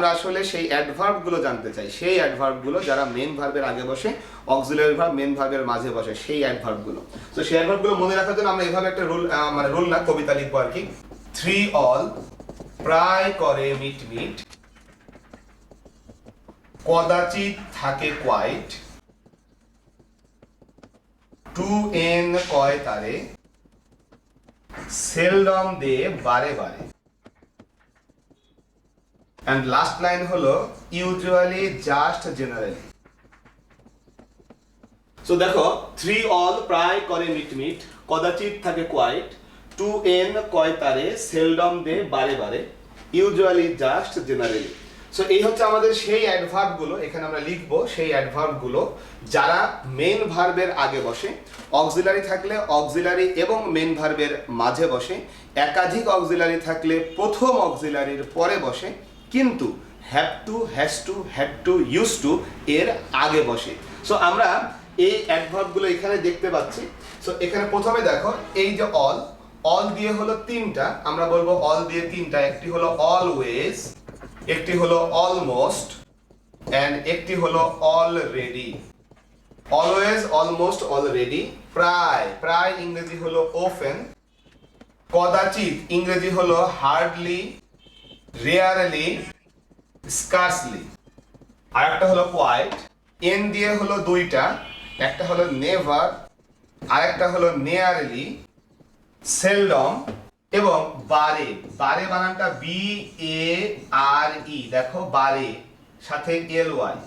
আমরা আসলে সেই অ্যাডভার্বগুলো জানতে চাই, সেই অ্যাডভার্বগুলো যারা মেন ভার্বের আগে বসে, অক্সিলারি ভার্ব মেন ভার্বের মাঝে বসে, সেই অ্যাডভার্বগুলো। তো সেই অ্যাডভার্বগুলো মনে রাখার জন্য আমরা এইভাবে একটা রুল, মানে রুল না, কবিতা লিখবো আর কি। 3 অল প্রায় করে মিট মিট, কদাচিৎ থাকে কোয়াইট, 2 এন কয় তারে, সেলডম দে বারে বারে। and last line হলো usually just generally। so দেখো 3 অল প্রায় করে মিট মিট, কদাচিৎ থাকে কোয়াইট, 2 এন কয় তারে, সেলডম দে বারে বারে, ইউজুয়ালি জাস্ট জেনারেলি। সো এই হচ্ছে আমাদের সেই অ্যাডভার্বগুলো, এখানে আমরা লিখবো সেই অ্যাডভার্বগুলো যারা মেন ভার্বের আগে বসে, অক্সিলারি থাকলে অক্সিলারি এবং মেন ভার্বের মাঝে বসে, একাধিক অক্সিলারি থাকলে প্রথম অক্সিলারির পরে বসে, কিন্তু have to, has to, had to, use to এর আগে বসে। সো আমরা এই অ্যাডভার্বগুলো এখানে দেখতে পাচ্ছি। সো এখানে প্রথমে দেখো এই যে অল, অল দিয়ে হলো তিনটা, আমরা বলবো অল দিয়ে তিনটা, একটি হলো অলওয়েজ, একটি হলো অলমোস্ট, এন্ড একটি হলো অলরেডি। Always, almost, already. প্রায়, প্রায় ইংরেজি হলো অফেন, কদাচিৎ ইংরেজি হলো হার্ডলি, রেয়ারলি, স্কার্সলি। আর একটা হলো কোয়াইট, এন দিয়ে হলো দুইটা, একটা হলো নেভার, আর একটা হলো নেয়ারলি, সেলডম এবং বারে। বারে বানানটা বি এ আর ই, দেখো বারে সাথে এল ওয়াই,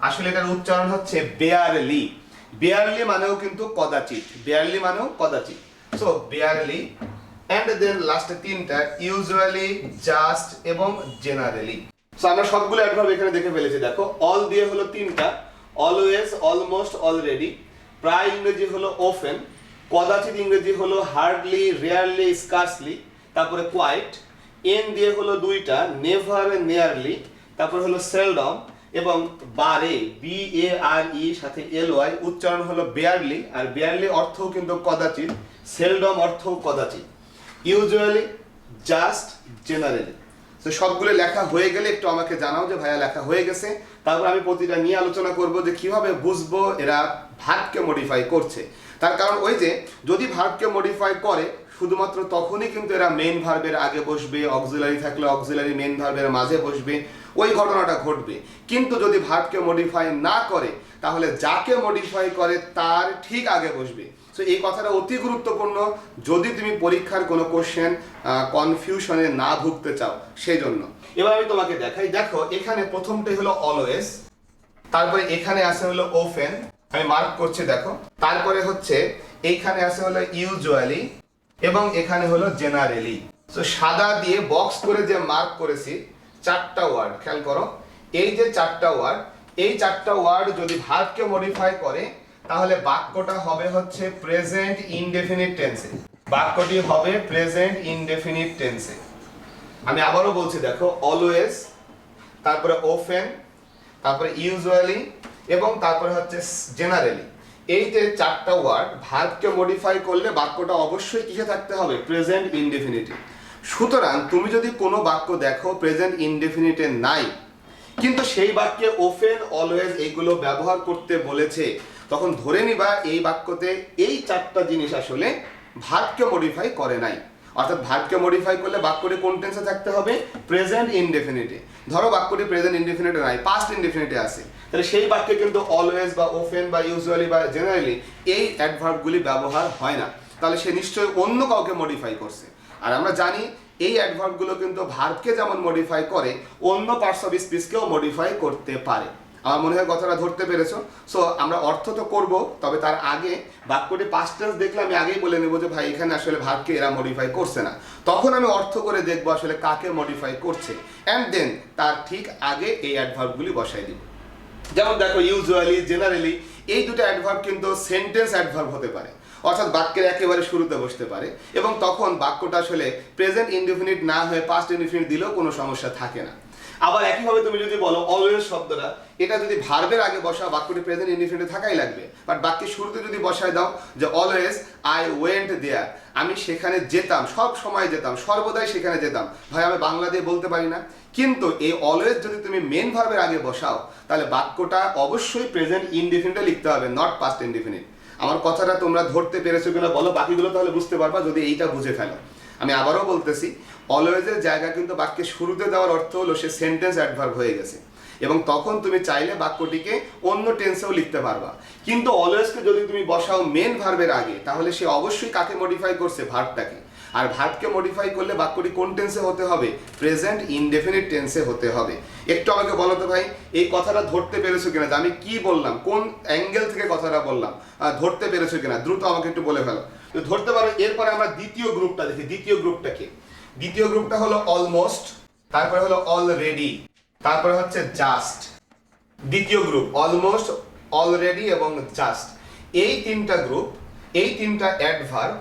আসলে এটার উচ্চারণ হচ্ছে বেয়ারলি। বেয়ারলি মানেও কিন্তু কদাচিৎ, বেয়ারলি মানেও কদাচিৎ। সো বেয়ারলি, এন্ড দেন লাস্টে তিনটা ইউজুয়ালি, জাস্ট এবং জেনারেলি। সো আমরা সবগুলো অ্যাডভার্ব এখানে দেখে ফেলেছি। দেখো অল দিয়ে হলো তিনটা, অলওয়েজ, অলমোস্ট, অলরেডি। প্রায় ইংরেজি হলো অফেন, কদাচিৎ ইংরেজি হলো হার্ডলি, রেয়ারলি, স্কার্সলি। তারপরে কোয়াইট, এন দিয়ে হলো দুইটা, নেভার, নেয়ারলি। তারপর হলো সেলডম এবং বারে, বি এ আর ই সাথে এল ওয়াই, উচ্চারণ হলো বেয়ারলি। আর বেয়ারলি অর্থও কিন্তু কদাচিৎ, সেলডম অর্থও কদাচিৎ, ইউজুয়ালি, জাস্ট, জেনারেলি। তো সবগুলো লেখা হয়ে গেলে একটু আমাকে জানাও যে ভাইয়া লেখা হয়ে গেছে। তারপর আমি প্রতিটা নিয়ে আলোচনা করব যে কিভাবে বুঝবো এরা ভার্বকে মডিফাই করছে। তার কারণ ওই যে যদি ভার্বকে মডিফাই করে শুধুমাত্র তখনই কিন্তু এরা মেইন ভার্বের আগে বসবে, অক্সিলারি থাকলে অক্সিলারি মেইন ভার্বের মাঝে বসবে, ওই ঘটনাটা ঘটবে। কিন্তু যদি ভার্বকে মডিফাই না করে তাহলে যাকে মডিফাই করে তার ঠিক আগে বসবে। সো এই কথাটা অতি গুরুত্বপূর্ণ যদি তুমি পরীক্ষার কোনো কোশ্চেন কনফিউশনে না ভুগতে চাও, সেই জন্য। এবার আমি তোমাকে দেখাই। দেখো এখানে প্রথমটাই হলো অলওয়েজ, তারপরে এখানে আছে হলো ওফেন, আমি মার্ক করছি দেখো। তারপরে হচ্ছে এইখানে আছে হলো ইউজুয়ালি এবং এখানে হলো জেনারেলি। সো সাদা দিয়ে বক্স করে যে মার্ক করেছি চারটা ওয়ার্ড, খেয়াল করো এই যে চারটা ওয়ার্ড, এই চারটা ওয়ার্ড যদি ভার্বকে মডিফাই করে তাহলে বাক্যটা হবে হচ্ছে প্রেজেন্ট ইনডেফিনিট টেন্সে। বাক্যটি হবে প্রেজেন্ট ইনডেফিনিট টেন্সে। আমি আবারও বলছি দেখো, অলওয়েজ, তারপরে ওফেন, তারপরে ইউজুয়ালি এবং তারপরে হচ্ছে জেনারেলি। এই যে চারটা ওয়ার্ড ভার্বকে মডিফাই করলে বাক্যটা অবশ্যই কিসে থাকতে হবে? প্রেজেন্ট ইনডেফিনিটে। সুতরাং তুমি যদি কোনো বাক্য দেখো প্রেজেন্ট ইনডেফিনিটে নাই কিন্তু সেই বাক্যে ওফেন, অলওয়েজ এগুলো ব্যবহার করতে বলেছে, তখন ধরে নিবা এই বাক্যতে এই চারটা জিনিস আসলে ভার্বকে মডিফাই করে নাই। অর্থাৎ ভার্বকে মডিফাই করলে বাক্যটি কোন টেন্সে থাকতে হবে? প্রেজেন্ট ইনডেফিনিটে। ধরো বাক্যটি প্রেজেন্ট ইনডেফিনিটে নাই, পাস্ট ইনডেফিনিটে আছে, তাহলে সেই বাক্যে কিন্তু অলওয়েজ বা ওফেন বা ইউজুয়ালি বা জেনারেলি এই অ্যাডভার্বগুলি ব্যবহার হয় না। তাহলে সে নিশ্চয়ই অন্য কাউকে মডিফাই করছে। আর আমরা জানি এই অ্যাডভার্বগুলো কিন্তু ভার্বকে যেমন মডিফাই করে অন্য পার্টস অফ স্পিচকেও মডিফাই করতে পারে। আমার মনে হয় কথাটা ধরতে পেরেছো। সো আমরা অর্থ তো করব, তবে তার আগে বাক্যটি পাস্ট টেন্স দেখলে আমি আগেই বলে নেব যে ভাই এখানে আসলে ভার্বকে এরা মডিফাই করছে না। তখন আমি অর্থ করে দেখবো আসলে কাকে মডিফাই করছে, অ্যান্ড দেন তার ঠিক আগে এই অ্যাডভার্বগুলি বসাই দিব। যেমন দেখো ইউজুয়ালি, জেনারেলি এই দুটো অ্যাডভার্ব কিন্তু সেন্টেন্স অ্যাডভার্ব হতে পারে, অর্থাৎ বাক্যের একেবারে শুরুতে বসতে পারে, এবং তখন বাক্যটা আসলে প্রেজেন্ট ইনডেফিনিট না হয়ে পাস্ট ইনডেফিনিট দিলেও কোনো সমস্যা থাকে না। আবার একইভাবে তুমি যদি বলো অলওয়েজ শব্দটা, এটা যদি ভার্বের আগে বসা বাক্যটি প্রেজেন্ট ইনডিফিনিটে থাকাই লাগবে, বাট বাক্যের শুরুতে যদি বসায় দাও যে অলওয়েজ আই ওয়েন্ট দেয়ার, আমি সেখানে যেতাম, সব সময় যেতাম, সর্বদাই সেখানে যেতাম, ভাই আমি বাংলা দিয়ে বলতে পারি না। কিন্তু এই অলওয়েজ যদি তুমি মেন ভার্বের আগে বসাও তাহলে বাক্যটা অবশ্যই প্রেজেন্ট ইনডিফিনিটে লিখতে হবে, নট পাস্ট ইনডিফিনিট। আমার কথাটা তোমরা ধরতে পেরেছো কিনা বলো, বাকিগুলো তাহলে বুঝতে পারবা যদি এইটা বুঝে ফেলো। আমি আবারও বলতেছি, অলওয়েজের জায়গা কিন্তু বাক্যের শুরুতে দেওয়ার অর্থ হলো সে সেন্টেন্স অ্যাডভার্ব হয়ে গেছে, এবং তখন তুমি চাইলে বাক্যটিকে অন্য টেন্সেও লিখতে পারবা। কিন্তু অলওয়েজকে যদি তুমি বসাও মেন ভার্বের আগে তাহলে সে অবশ্যই কাকে মডিফাই করছে, ভার্বটাকে। আর ভার্বকে মডিফাই করলে বাক্যটি কোন টেন্সে হতে হবে, প্রেজেন্ট ইনডেফিনিট টেন্সে হতে হবে। একটু আমাকে বলো তো ভাই, এই কথাটা ধরতে পেরেছো কিনা যে আমি কি বললাম, কোন অ্যাঙ্গেল থেকে কথাটা বললাম, ধরতে পেরেছো কিনা দ্রুত আমাকে একটু বলে ফেলো। ধরতে পারো। এরপরে আমরা দ্বিতীয় গ্রুপটা দেখি। দ্বিতীয় গ্রুপটা কি? দ্বিতীয় গ্রুপটা হলো অলমোস্ট, তারপরে হলো অলরেডি, তারপরে হচ্ছে জাস্ট। দ্বিতীয় গ্রুপ অলমোস্ট, অলরেডি এবং জাস্ট, এই তিনটা গ্রুপ, এই তিনটা অ্যাডভার্ব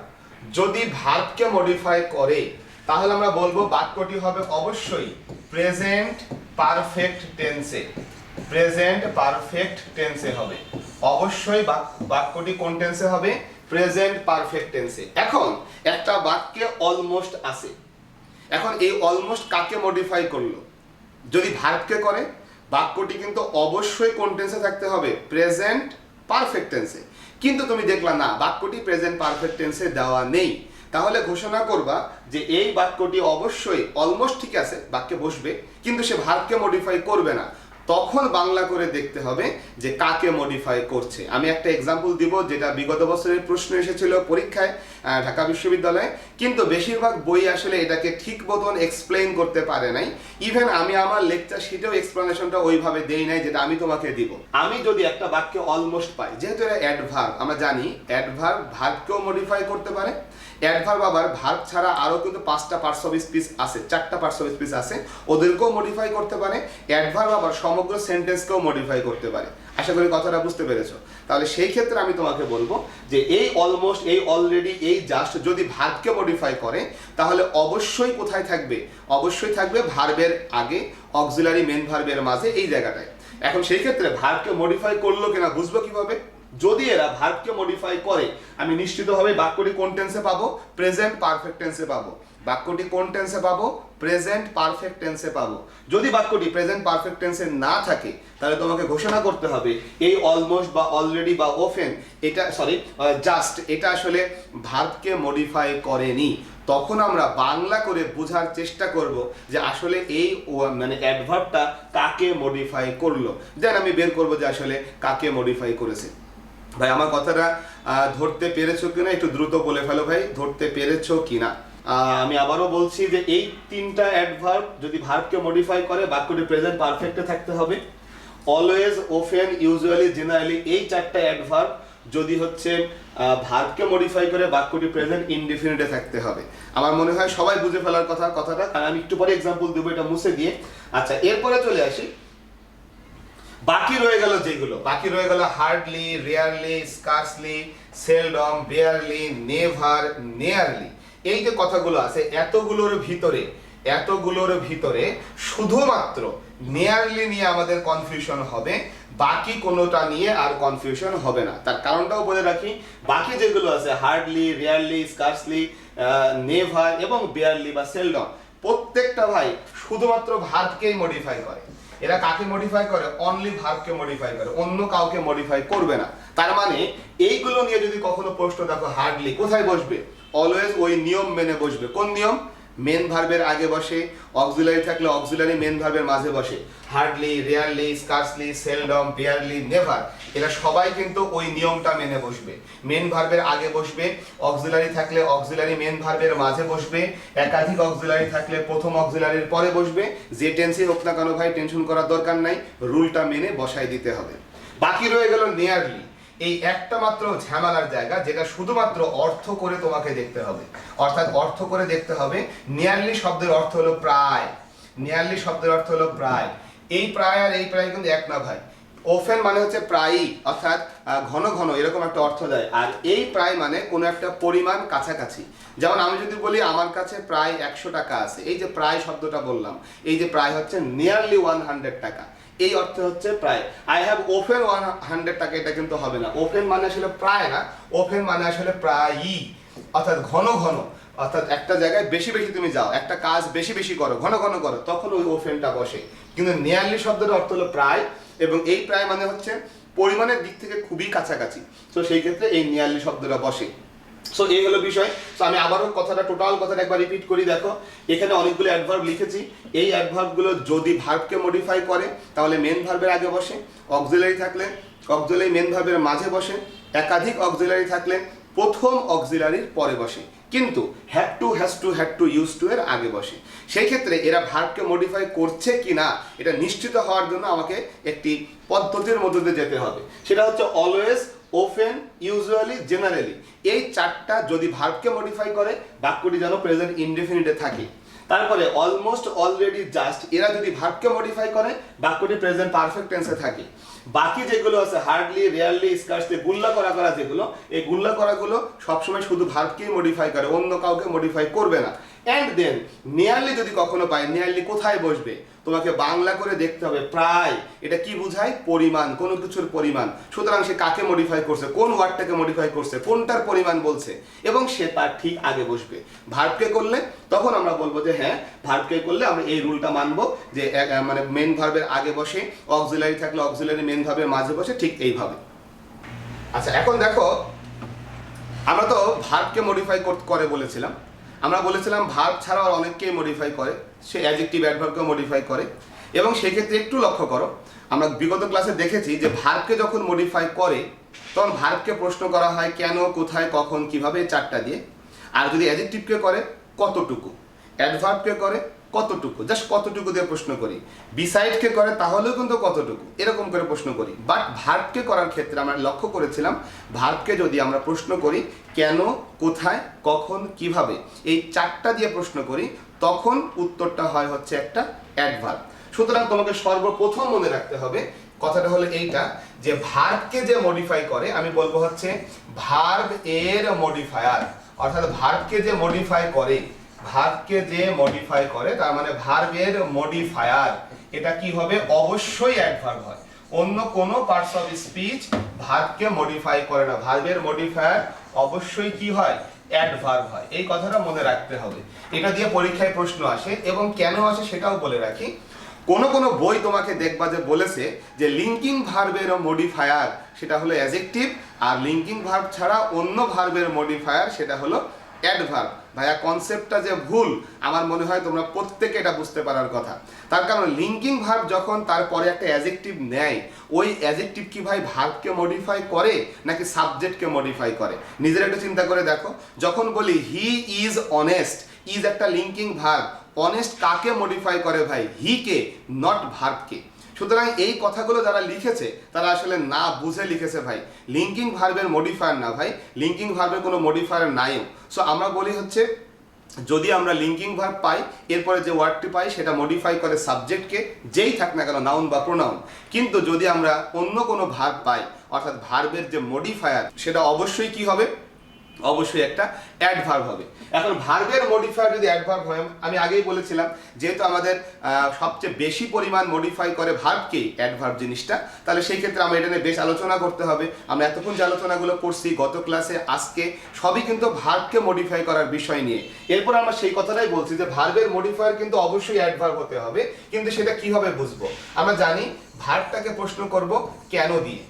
যদি ভার্বকে মডিফাই করে তাহলে আমরা বলবো বাক্যটি হবে অবশ্যই প্রেজেন্ট পারফেক্ট টেন্সে। প্রেজেন্ট পারফেক্ট টেন্সে হবে অবশ্যই। বাক্যটি কোন টেন্সে হবে, প্রেজেন্ট পারফেক্ট টেন্সে। এখন একটা বাক্যে অলমোস্ট আছে, এখন এই অলমোস্ট কাকে মডিফাই করলো? যদি ভার্বকে করে বাক্যটি কিন্তু অবশ্যই কোন টেন্সে থাকতে হবে, প্রেজেন্ট পারফেক্ট টেন্সে। কিন্তু তুমি দেখলা না বাক্যটি প্রেজেন্ট পারফেক্ট টেন্সে দেওয়া নেই, তাহলে ঘোষণা করবা যে এই বাক্যটি অবশ্যই অলমোস্ট ঠিক আছে, বাক্যে বসবে, কিন্তু সে ভার্বকে মডিফাই করবে না। তখন বাংলা করে দেখতে হবে যে কাকে মডিফাই করছে। আমি একটা এক্সাম্পল দিব যেটা বিগত বছরের প্রশ্ন এসেছিল পরীক্ষায় ঢাকা বিশ্ববিদ্যালয়ে, কিন্তু বেশিরভাগ বই আসলে এটাকে ঠিক মতন এক্সপ্লেইন করতে পারে নাই। ইভেন আমি আমার লেকচার শিটেও এক্সপ্লেনেশনটা ওইভাবে দেই নাই যেটা আমি তোমাকে দিব। আমি যদি একটা বাক্যে অলমোস্ট পাই, যেহেতু এটা অ্যাডভার্ব, আমরা জানি অ্যাডভার্ব ভার্বকেও মডিফাই করতে পারে। অ্যাডভার্ব আবার ভার্ব ছাড়া আরো কিন্তু 5টা পার্টস অফ স্পিচ আছে, 4টা পার্টস অফ স্পিচ আছে, ওদেরকেও মডিফাই করতে পারে। অ্যাডভার্ব আবার সমগ্র সেন্টেন্সকেও মডিফাই করতে পারে। আশা করি কথাটা বুঝতে পেরেছো। তাহলে সেই ক্ষেত্রে আমি তোমাকে বলবো যে এই অলমোস্ট, এই অলরেডি, এই জাস্ট যদি ভার্বকে মডিফাই করে তাহলে অবশ্যই কোথায় থাকবে, অবশ্যই থাকবে ভার্বের আগে, অক্সিলারি মেন ভার্বের মাঝে, এই জায়গাটায়। এখন সেই ক্ষেত্রে ভার্বকে মডিফাই করলো কিনা বুঝবো কিভাবে? যদি এরা ভার্বকে মডিফাই করে আমি নিশ্চিতভাবে বাক্যটি কোন টেন্সে পাবো, প্রেজেন্ট পারফেক্ট টেন্সে পাবো। বাক্যটি কোন টেন্সে পাবো, প্রেজেন্ট পারফেক্ট টেন্সে পাবো। যদি বাক্যটি প্রেজেন্ট পারফেক্ট টেন্সে না থাকে তাহলে তোমাকে ঘোষণা করতে হবে এই অলমোস্ট বা অলরেডি বা ওফেন, এটা জাস্ট, এটা আসলে ভার্বকে মডিফাই করেনি। তখন আমরা বাংলা করে বোঝার চেষ্টা করব যে আসলে এই মানে অ্যাডভার্বটা কাকে মডিফাই করলো, দেন আমি বের করব যে আসলে কাকে মডিফাই করেছে। ভাই আমার কথাটা ধরতে পেরেছো কিনা একটু দ্রুত বলে ফেলো ভাই, ধরতে পেরেছো কিনা। আমি আবারও বলছি যে এই তিনটা অ্যাডভার্ব যদি ভার্বকে মডিফাই করে বাক্যটি প্রেজেন্ট পারফেক্টে থাকতে হবে। অলওয়েজ, ওফেন, ইউজুয়ালি, জেনারেলি, এই 4টা অ্যাডভার্ব যদি হচ্ছে ভার্বকে মডিফাই করে বাক্যটি প্রেজেন্ট ইনডিফিনিটে থাকতে হবে। আমার মনে হয় সবাই বুঝে ফেলার কথাটা। আমি একটু পরে এক্সাম্পল দেবো এটা মুছে দিয়ে। আচ্ছা, এরপরে চলে আসি, বাকি রয়ে গেল যেগুলো, বাকি রয়ে গেল hardly, rarely, scarcely, seldom, barely, never, নেয়ারলি। এই যে কথাগুলো আছে এতগুলোর ভিতরে শুধুমাত্র নেয়ারলি নিয়ে আমাদের কনফিউশন হবে, বাকি কোনোটা নিয়ে আর কনফিউশন হবে না। তার কারণটাও বলে রাখি, বাকি যেগুলো আছে হার্ডলি, রেয়ারলি, স্কার্সলি, নেভার এবং বেয়ারলি বা সেলডম, প্রত্যেকটা ভাই শুধুমাত্র ভার্বকেই মডিফাই করে। এরা কাকে মডিফাই করে, অনলি ভার্বকে মডিফাই করে, অন্য কাউকে মডিফাই করবে না। তার মানে এইগুলো নিয়ে যদি কখনো প্রশ্ন দেখো, হার্ডলি কোথায় বসবে, অলওয়েজ ওই নিয়ম মেনে বসবে। কোন নিয়ম? মেন ভার্বের আগে বসে, অক্সিলারি থাকলে অক্সিলারি মেন ভার্বের মাঝে বসে। Hardly, rarely, scarcely, seldom, barely, never, এরা সবাই কিন্তু ওই নিয়মটা মেনে বসবে। মেন ভার্বের আগে বসবে, অক্সিলারি থাকলে অক্সিলারি মেন ভার্বের মাঝে বসবে, একাধিক অক্সিলারি থাকলে প্রথম অক্সিলারির পরে বসবে। যে টেন্সই হোক না কেন ভাই টেনশন করার দরকার নাই, রুলটা মেনে বসাই দিতে হবে। বাকি রয়ে গেল নিয়ারলি, এই একটা মাত্র ঝামেলার জায়গা যেটা শুধুমাত্র অর্থ করে তোমাকে দেখতে হবে, অর্থাৎ অর্থ করে দেখতে হবে। নিয়ারলি শব্দের অর্থ হলো প্রায়, নিয়ারলি শব্দের অর্থ হলো প্রায়। এই প্রায় আর এই প্রায় কিন্তু এক না ভাই। ওফেন মানে হচ্ছে প্রায়ই, অর্থাৎ ঘন ঘন এরকম একটা অর্থ দেয়। আর এই প্রায় মানে কোনো একটা পরিমাণ কাছাকাছি। যেমন আমি যদি বলি আমার কাছে প্রায় 100 টাকা আছে, এই যে প্রায় শব্দটা বললাম, এই যে প্রায় হচ্ছে নিয়ারলি 100 টাকা, এই অর্থে হচ্ছে প্রায়। আই হ্যাভ ওফেন 100 টাকা, এটা কিন্তু হবে না। ওফেন মানে আসলে প্রায় না, ওফেন মানে আসলে প্রায়ই, অর্থাৎ ঘন ঘন, অর্থাৎ একটা জায়গায় বেশি বেশি তুমি যাও, একটা কাজ বেশি বেশি করো, ঘন ঘন করো, তখন ওই ওফেনটা বসে। কিন্তু নিয়ারলি শব্দের অর্থ হলো প্রায়, এবং এই প্রায় মানে হচ্ছে পরিমাণের দিক থেকে খুবই কাছাকাছি। তো সেই ক্ষেত্রে এই নিয়ারলি শব্দটা বসে। সো এই হলো বিষয়। তো আমি আবারও কথাটা, টোটাল কথাটা একবার রিপিট করি। দেখো এখানে অনেকগুলো অ্যাডভার্ব লিখেছি। এই অ্যাডভার্বগুলো যদি ভার্বকে মডিফাই করে তাহলে মেন ভার্বের আগে বসে, অক্সিলারি থাকলে অক্সিলারি মেন ভার্বের মাঝে বসে, একাধিক অক্সিলারি থাকলে প্রথম অক্সিলারির পরে বসে, কিন্তু have to, has to, had to, use to এর আগে বসে। সেই ক্ষেত্রে এরা ভার্বকে মডিফাই করছে কি না এটা নিশ্চিত হওয়ার জন্য আমাকে একটি পদ্ধতির মধ্যে দিয়ে যেতে হবে। সেটা হচ্ছে অলওয়েজ, ওফেন, ইউজুয়ালি, জেনারেলি। এই চারটা যদি ভার্বকে মডিফাই করে বাক্যটি যেন প্রেজেন্ট ইনডেফিনিটে থাকে। তারপরে অলমোস্ট, অলরেডি, জাস্ট, এরা যদি ভার্বকে মডিফাই করে বাক্যটি প্রেজেন্ট পারফেক্ট টেন্সে থাকে। বাকি যেগুলো আছে হার্ডলি, রেয়ারলি, স্কার্সলি, গুল্লা করা যেগুলো, এই গুল্লা করাগুলো সবসময় শুধু ভার্বকেই মডিফাই করে, অন্য কাউকে মডিফাই করবে না। অ্যান্ড দেন নিয়ারলি যদি কখনো পাই, নিয়ারলি কোথায় বসবে তোমাকে বাংলা করে দেখতে হবে। প্রায় এটা কি বোঝায়? পরিমাণ, কোনো কিছুর পরিমাণ। সুতরাং সে কাকে মডিফাই করছে, কোন ওয়ার্ডটাকে মডিফাই করছে, কোনটার পরিমাণ বলছে, এবং সে তার ঠিক আগে বসবে। ভার্বকে করলে তখন আমরা বলবো যে হ্যাঁ, ভার্বকে করলে আমরা এই রুলটা মানবো যে মানে মেন ভার্বের আগে বসে, অক্সিলারি থাকলে অক্সিলারি মেন ভার্বের মাঝে বসে, ঠিক এইভাবে। আচ্ছা, এখন দেখো আমরা তো ভার্বকে মডিফাই করে বলেছিলাম। আমরা বলেছিলাম ভার্ব ছাড়াও অনেককেই মডিফাই করে, সে অ্যাডজেক্টিভ অ্যাডভার্বকে মডিফাই করে। এবং সেক্ষেত্রে একটু লক্ষ্য করো, আমরা বিগত ক্লাসে দেখেছি যে ভার্বকে যখন মডিফাই করে তখন ভার্বকে প্রশ্ন করা হয় কেন, কোথায়, কখন, কিভাবে, চারটা দিয়ে। আর যদি অ্যাডজেক্টিভকে করে কতটুকু, অ্যাডভার্বকে করে কতটুকু, জাস্ট কতটুকু দিয়ে প্রশ্ন করি। বিসাইডকে করে তাহলেও কিন্তু কতটুকু, এরকম করে প্রশ্ন করি। বাট ভার্বকে করার ক্ষেত্রে আমরা লক্ষ্য করেছিলাম ভার্বকে যদি আমরা প্রশ্ন করি কেন, কোথায়, কখন, কিভাবে, এই চারটা দিয়ে প্রশ্ন করি, তখন উত্তরটা হয় হচ্ছে একটা অ্যাডভার্ব। সুতরাং তোমাকে সর্বপ্রথম মনে রাখতে হবে কথাটা হলো এইটা, যে ভার্বকে যে মডিফাই করে আমি বলবো হচ্ছে ভার্ব এর মডিফায়ার। অর্থাৎ ভার্বকে যে মডিফাই করে, ভার্বকে যে মডিফাই করে তার মানে ভার্বের মডিফায়ার, এটা কি হবে? অবশ্যই অ্যাডভার্ব হয়। অন্য কোনো পার্টস অফ স্পিচ ভার্বকে মডিফাই করে না, ভার্বের মডিফায়ার অবশ্যই কি হয়? অ্যাডভার্ব হয়। এই কথাটা মনে রাখতে হবে। এটা দিয়ে পরীক্ষায় প্রশ্ন আসে, এবং কেন আসে সেটাও বলে রাখি। কোনো বই তোমাকে দেখবা যে বলেছে যে লিঙ্কিং ভার্বের মডিফায়ার সেটা হলো অ্যাডজেক্টিভ, আর লিঙ্কিং ভার্ব ছাড়া অন্য ভার্বের মডিফায়ার সেটা হলো অ্যাডভার্ব। ভাইয়া কনসেপ্টটা যে ভুল আমার মনে হয় তোমরা প্রত্যেকে এটা বুঝতে পারার কথা। তার কারণ লিঙ্কিং ভার্ব যখন তারপরে একটা অ্যাডজেক্টিভ নেয়, ওই অ্যাডজেক্টিভ কি ভাই ভার্বকে মডিফাই করে নাকি সাবজেক্টকে মডিফাই করে? নিজের একটু চিন্তা করে দেখো। যখন বলি হি ইজ অনেস্ট, ইজ একটা লিঙ্কিং ভার্ব, অনেস্ট কাকে মডিফাই করে ভাই? হি কে, নট ভার্বকে। সুতরাং এই কথাগুলো যারা লিখেছে তারা আসলে না বুঝে লিখেছে ভাই। লিঙ্কিং ভার্বের মডিফায়ার না ভাই, লিঙ্কিং ভার্বের কোনো মডিফায়ার নাইও। সো আমরা বলি হচ্ছে যদি আমরা লিঙ্কিং ভার্ব পাই, এরপরে যে ওয়ার্ডটি পাই সেটা মডিফাই করে সাবজেক্টকে, যেই থাক না কেন, নাউন বা প্রোনাউন। কিন্তু যদি আমরা অন্য কোনো ভার্ব পাই, অর্থাৎ ভার্বের যে মডিফায়ার সেটা অবশ্যই কি হবে? অবশ্যই একটা অ্যাডভার্ব হবে। এখন ভার্বের মডিফায়ার যদি অ্যাডভার্ব হয়, আমি আগেই বলেছিলাম যেহেতু আমাদের সবচেয়ে বেশি পরিমাণ মডিফাই করে ভার্বকেই অ্যাডভার্ব জিনিসটা, তাহলে সেই ক্ষেত্রে আমরা এটা নিয়ে বেশ আলোচনা করতে হবে। আমরা এতক্ষণ যে আলোচনাগুলো করছি গত ক্লাসে, আজকে, সবই কিন্তু ভার্বকে মডিফাই করার বিষয় নিয়ে। এরপর আমরা সেই কথাটাই বলছি যে ভার্বের মডিফায়ার কিন্তু অবশ্যই অ্যাডভার্ব হতে হবে, কিন্তু সেটা কিভাবে বুঝবো? আমরা জানি ভার্বটাকে প্রশ্ন করব কেন দিয়ে,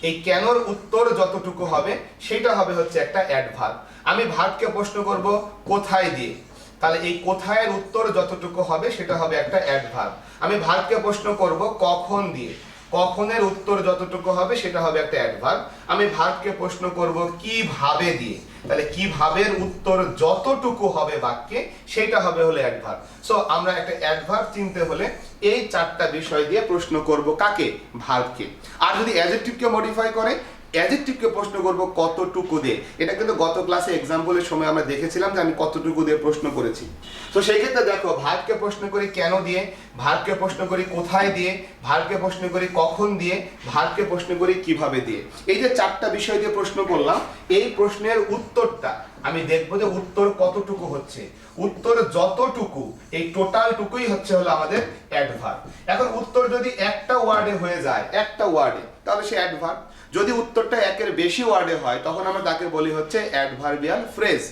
এই কেনর উত্তর যতটুকু হবে সেটা হবে হচ্ছে একটা অ্যাডভার্ব। আমি ভার্বকে প্রশ্ন করব কোথায় দিয়ে, তাহলে এই কোথায়ের উত্তর যতটুকু হবে সেটা হবে একটা অ্যাডভার্ব। আমি ভার্বকে প্রশ্ন করব কখন দিয়ে, কখনের উত্তর যতটুকু হবে সেটা হবে একটা অ্যাডভার্ব। আমি ভার্বকে প্রশ্ন করব কিভাবে দিয়ে, তাহলে কিভাবের উত্তর যতটুকু হবে বাক্যে সেটা হবে হলো অ্যাডভার্ব। সো আমরা একটা অ্যাডভার্ব চিনতে হলে এই চারটা বিষয় দিয়ে প্রশ্ন করব কাকে? ভার্বকে। আর যদি অ্যাডজেক্টিভকে মডিফাই করে, অ্যাডজেক্টিভকে প্রশ্ন করব কতটুকু দিয়ে। এটা কিন্তু গত ক্লাসে এক্সাম্পলের সময় আমরা দেখেছিলাম যে আমি কতটুকু দিয়ে প্রশ্ন করেছি। তো সেই ক্ষেত্রে দেখো, ভার্বকে প্রশ্ন করি কেন দিয়ে, ভার্বকে প্রশ্ন করি কোথায় দিয়ে, ভার্বকে প্রশ্ন করি কখন দিয়ে, ভার্বকে প্রশ্ন করি কিভাবে দিয়ে। এই যে চারটা বিষয় দিয়ে প্রশ্ন করলাম, এই প্রশ্নের উত্তরটা আমি দেখবো যে উত্তর কতটুকু হচ্ছে। উত্তর যতটুকু, এই টোটালটুকুই হচ্ছে হলো আমাদের অ্যাডভার্ব। এখন উত্তর যদি একটা ওয়ার্ডে হয়ে যায়, একটা ওয়ার্ডে, তাহলে সে অ্যাডভার্ব। যদি উত্তরটা একের বেশি ওয়ার্ডে হয়, তখন আমরা তাকে বলি হচ্ছে অ্যাডভার্বিয়াল ফ্রেজ।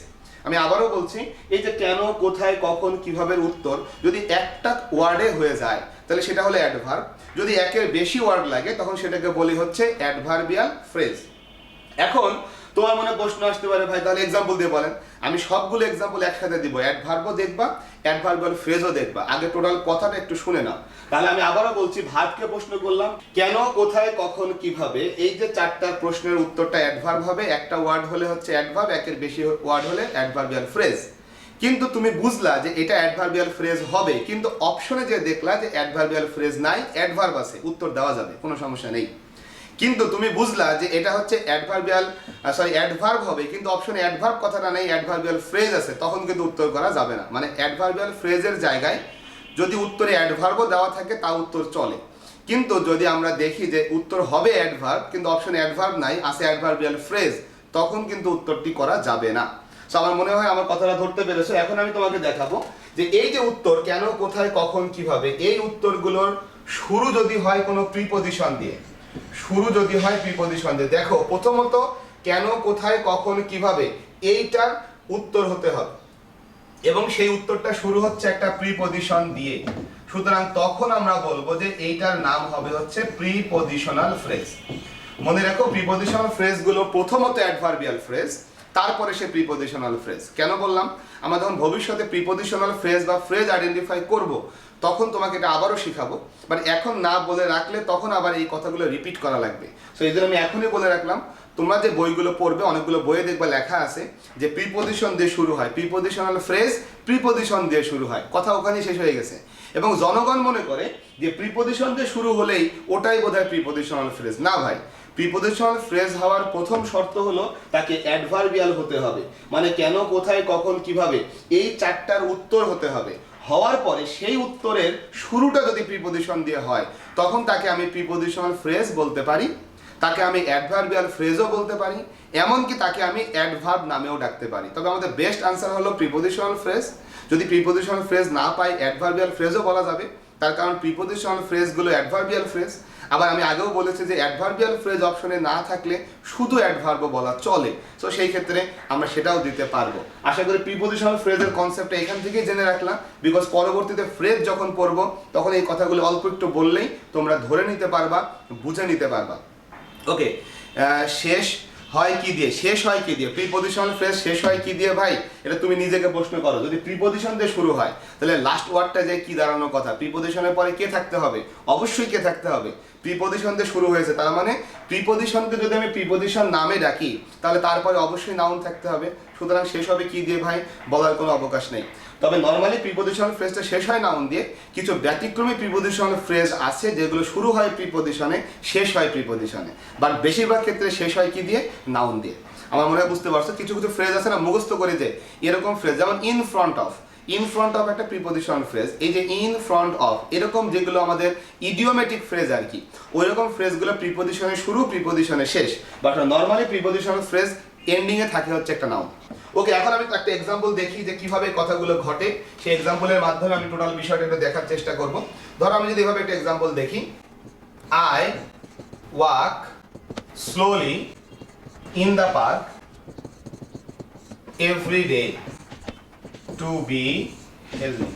আমি আবারও বলছি, এই যে কেন, কোথায়, কখন, কিভাবে উত্তর যদি একটা ওয়ার্ডে হয়ে যায়, তাহলে সেটা হলো অ্যাডভার্ব। যদি একের বেশি ওয়ার্ড লাগে, তখন সেটাকে বলি হচ্ছে অ্যাডভার্বিয়াল ফ্রেজ। এখন তোমার মনে প্রশ্ন আসতে পারে, ভাই তাহলে এক্সাম্পল দিয়ে বলেন। আমি সবগুলো এক্সাম্পল একসাথে দিব, অ্যাডভার্বও দেখবা, অ্যাডভার্বিয়াল ফ্রেজও দেখবা। আগে টোটাল কথাটা একটু শুনে নাও। তাহলে আমি আবারও বলছি, ভার্বকে প্রশ্ন করলাম কেন, কোথায়, কখন, কিভাবে। এই যে চারটা প্রশ্নের উত্তরটা অ্যাডভার্ব হবে। একটা ওয়ার্ড হলে হচ্ছে অ্যাডভার্ব, একের বেশি ওয়ার্ড হলে অ্যাডভার্বিয়াল ফ্রেজ। কিন্তু তুমি বুঝলা যে এটা অ্যাডভার্বিয়াল ফ্রেজ হবে, কিন্তু অপশনে যে দেখলা যে অ্যাডভার্বিয়াল ফ্রেজ নাই, অ্যাডভার্ব আছে, উত্তর দেওয়া যাবে, কোনো সমস্যা নেই। কিন্তু তুমি বুঝলা যে এটা হচ্ছে অ্যাডভার্ব হবে, কিন্তু অপশনে অ্যাডভার্ব কথাটা নেই, অ্যাডভার্বিয়াল ফ্রেজ আছে, তখন কিন্তু উত্তর করা যাবে না। মানে অ্যাডভার্বিয়াল ফ্রেজের জায়গায় যদি উত্তরে অ্যাডভার্বও দেওয়া থাকে, তা উত্তর চলে। কিন্তু যদি আমরা দেখি যে উত্তর হবে অ্যাডভার্ব, কিন্তু অপশনে অ্যাডভার্ব নাই, আছে অ্যাডভার্বিয়াল ফ্রেজ, তখন কিন্তু উত্তরটি করা যাবে না। সো আমার মনে হয় আমার কথাটা ধরতে পেরেছো। এখন আমি তোমাকে দেখাবো যে এই যে উত্তর কেন, কোথায়, কখন, কিভাবে, এই উত্তরগুলোর শুরু যদি হয় কোনো প্রিপজিশন দিয়ে, শুরু যদি হয় প্রিপজিশন দিয়ে। দেখো, প্রথমত কেন, কোথায়, কখন, কিভাবে, এইটার উত্তর হতে হবে, এবং সেই উত্তরটা শুরু হচ্ছে একটা প্রিপজিশন দিয়ে। সুতরাং তখন আমরা বলবো যে এইটার নাম হবে হচ্ছে প্রিপজিশনাল ফ্রেজ। মনে রাখো, প্রিপজিশনাল ফ্রেজ গুলো প্রথমত অ্যাডভার্বিয়াল ফ্রেজ, তারপরে সে প্রিপজিশনাল ফ্রেজ। কেন বললাম? আমরা যখন ভবিষ্যতে প্রিপজিশনাল ফ্রেজ বা ফ্রেজ আইডেন্টিফাই করব, তখন তোমাকে এটা আবারও শিখাবো। বাট এখন না বলে রাখলে তখন আবার এই কথাগুলো রিপিট করা লাগবে। সো এই জন্য আমি এখনই বলে রাখলাম, তোমরা যে বইগুলো পড়বে, অনেকগুলো বইয়ে দেখবা লেখা আছে যে প্রিপজিশন দিয়ে শুরু হয়, প্রিপজিশনাল ফ্রেজ প্রিপজিশন দিয়ে শুরু হয়, কথা ওখানেই শেষ হয়ে গেছে। এবং জনগণ মনে করে যে প্রিপজিশন দিয়ে শুরু হলেই ওটাই বোধহয় প্রিপজিশনাল ফ্রেজ। না ভাই, প্রিপজিশনাল ফ্রেজ হওয়ার প্রথম শর্ত হলো তাকে অ্যাডভার্বিয়াল হতে হবে। মানে কেন, কোথায়, কখন, কিভাবে, এই চারটার উত্তর হতে হবে। হওয়ার পরে সেই উত্তরের শুরুটা যদি প্রিপজিশন দিয়ে হয়, তখন তাকে আমি প্রিপজিশনাল ফ্রেজ বলতে পারি, তাকে আমি অ্যাডভার্বিয়াল ফ্রেজও বলতে পারি, এমনকি তাকে আমি অ্যাডভার্ব নামেও ডাকতে পারি। তবে আমাদের বেস্ট আনসার হলো প্রিপজিশনাল ফ্রেজ। যদি প্রিপজিশনাল ফ্রেজ না পাই, অ্যাডভার্বিয়াল ফ্রেজও বলা যাবে, তার কারণ প্রিপজিশনাল ফ্রেজগুলো অ্যাডভার্বিয়াল ফ্রেজ। আবার আমি আগেও বলেছি যে অ্যাডভার্বিয়াল ফ্রেজ অপশনে না থাকলে শুধু অ্যাডভার্বও বলা চলে। সো সেই ক্ষেত্রে আমরা সেটাও দিতে পারবো। আশা করি প্রিপজিশনাল ফ্রেজের কনসেপ্টটা এখান থেকেই জেনে রাখলাম, বিকজ পরবর্তীতে ফ্রেজ যখন পড়বো, তখন এই কথাগুলো অল্প একটু বললেই তোমরা ধরে নিতে পারবা, বুঝে নিতে পারবা। ওকে, শেষ হয় কি দিয়ে, শেষ হয় কি দিয়ে, প্রিপজিশনাল ফ্রেজ শেষ হয় কি দিয়ে ভাই? এটা তুমি নিজেকে প্রশ্ন করো। যদি প্রিপজিশন দিয়ে শুরু হয়, তাহলে লাস্ট ওয়ার্ডটা যে কি দাঁড়ানোর কথা, প্রিপজিশনের পরে কে থাকতে হবে? অবশ্যই কে থাকতে হবে? প্রিপজিশন দিয়ে শুরু হয়েছে, তার মানে প্রিপজিশনকে যদি আমি প্রিপজিশন নামে ডাকি, তাহলে তারপরে অবশ্যই নাউন থাকতে হবে। সুতরাং শেষ হবে কি দিয়ে ভাই? বলার কোনো অবকাশ নেই। তবে নর্মালি প্রিপজিশনাল ফ্রেজটা শেষ হয় নাউন দিয়ে। কিছু ব্যতিক্রমী প্রিপজিশনাল ফ্রেজ আছে যেগুলো শুরু হয় প্রিপজিশনে, শেষ হয় প্রিপজিশনে, বাট বেশিরভাগ ক্ষেত্রে শেষ হয় কি দিয়ে? নাউন দিয়ে। আমার মনে হয় বুঝতে পারছো। কিছু কিছু ফ্রেজ আছে না, মুখস্থ করে যে এরকম ফ্রেজ, যেমন in front of. In front of একটা প্রিপজিশনাল ফ্রেজ। এই যে ইন ফ্রন্ট অফ, এরকম যেগুলো আমাদের ইডিওমেটিক ফ্রেজ আর কি, ওই রকম ফ্রেজগুলো প্রিপজিশনে শুরু, প্রিপজিশনে শেষ। But normally prepositional phrase ending এ থাকে হচ্ছে একটা নাউন। ওকে, এখন আমি একটা এক্সাম্পল দেখি যে কিভাবে কথাগুলো ঘটে। সেই এক্সাম্পলের মাধ্যমে আমি টোটাল বিষয়টা একটু দেখার চেষ্টা করব। ধরো আমি যদি এভাবে একটা এক্সাম্পল দেখি, I walk slowly in the park every day to be healthy.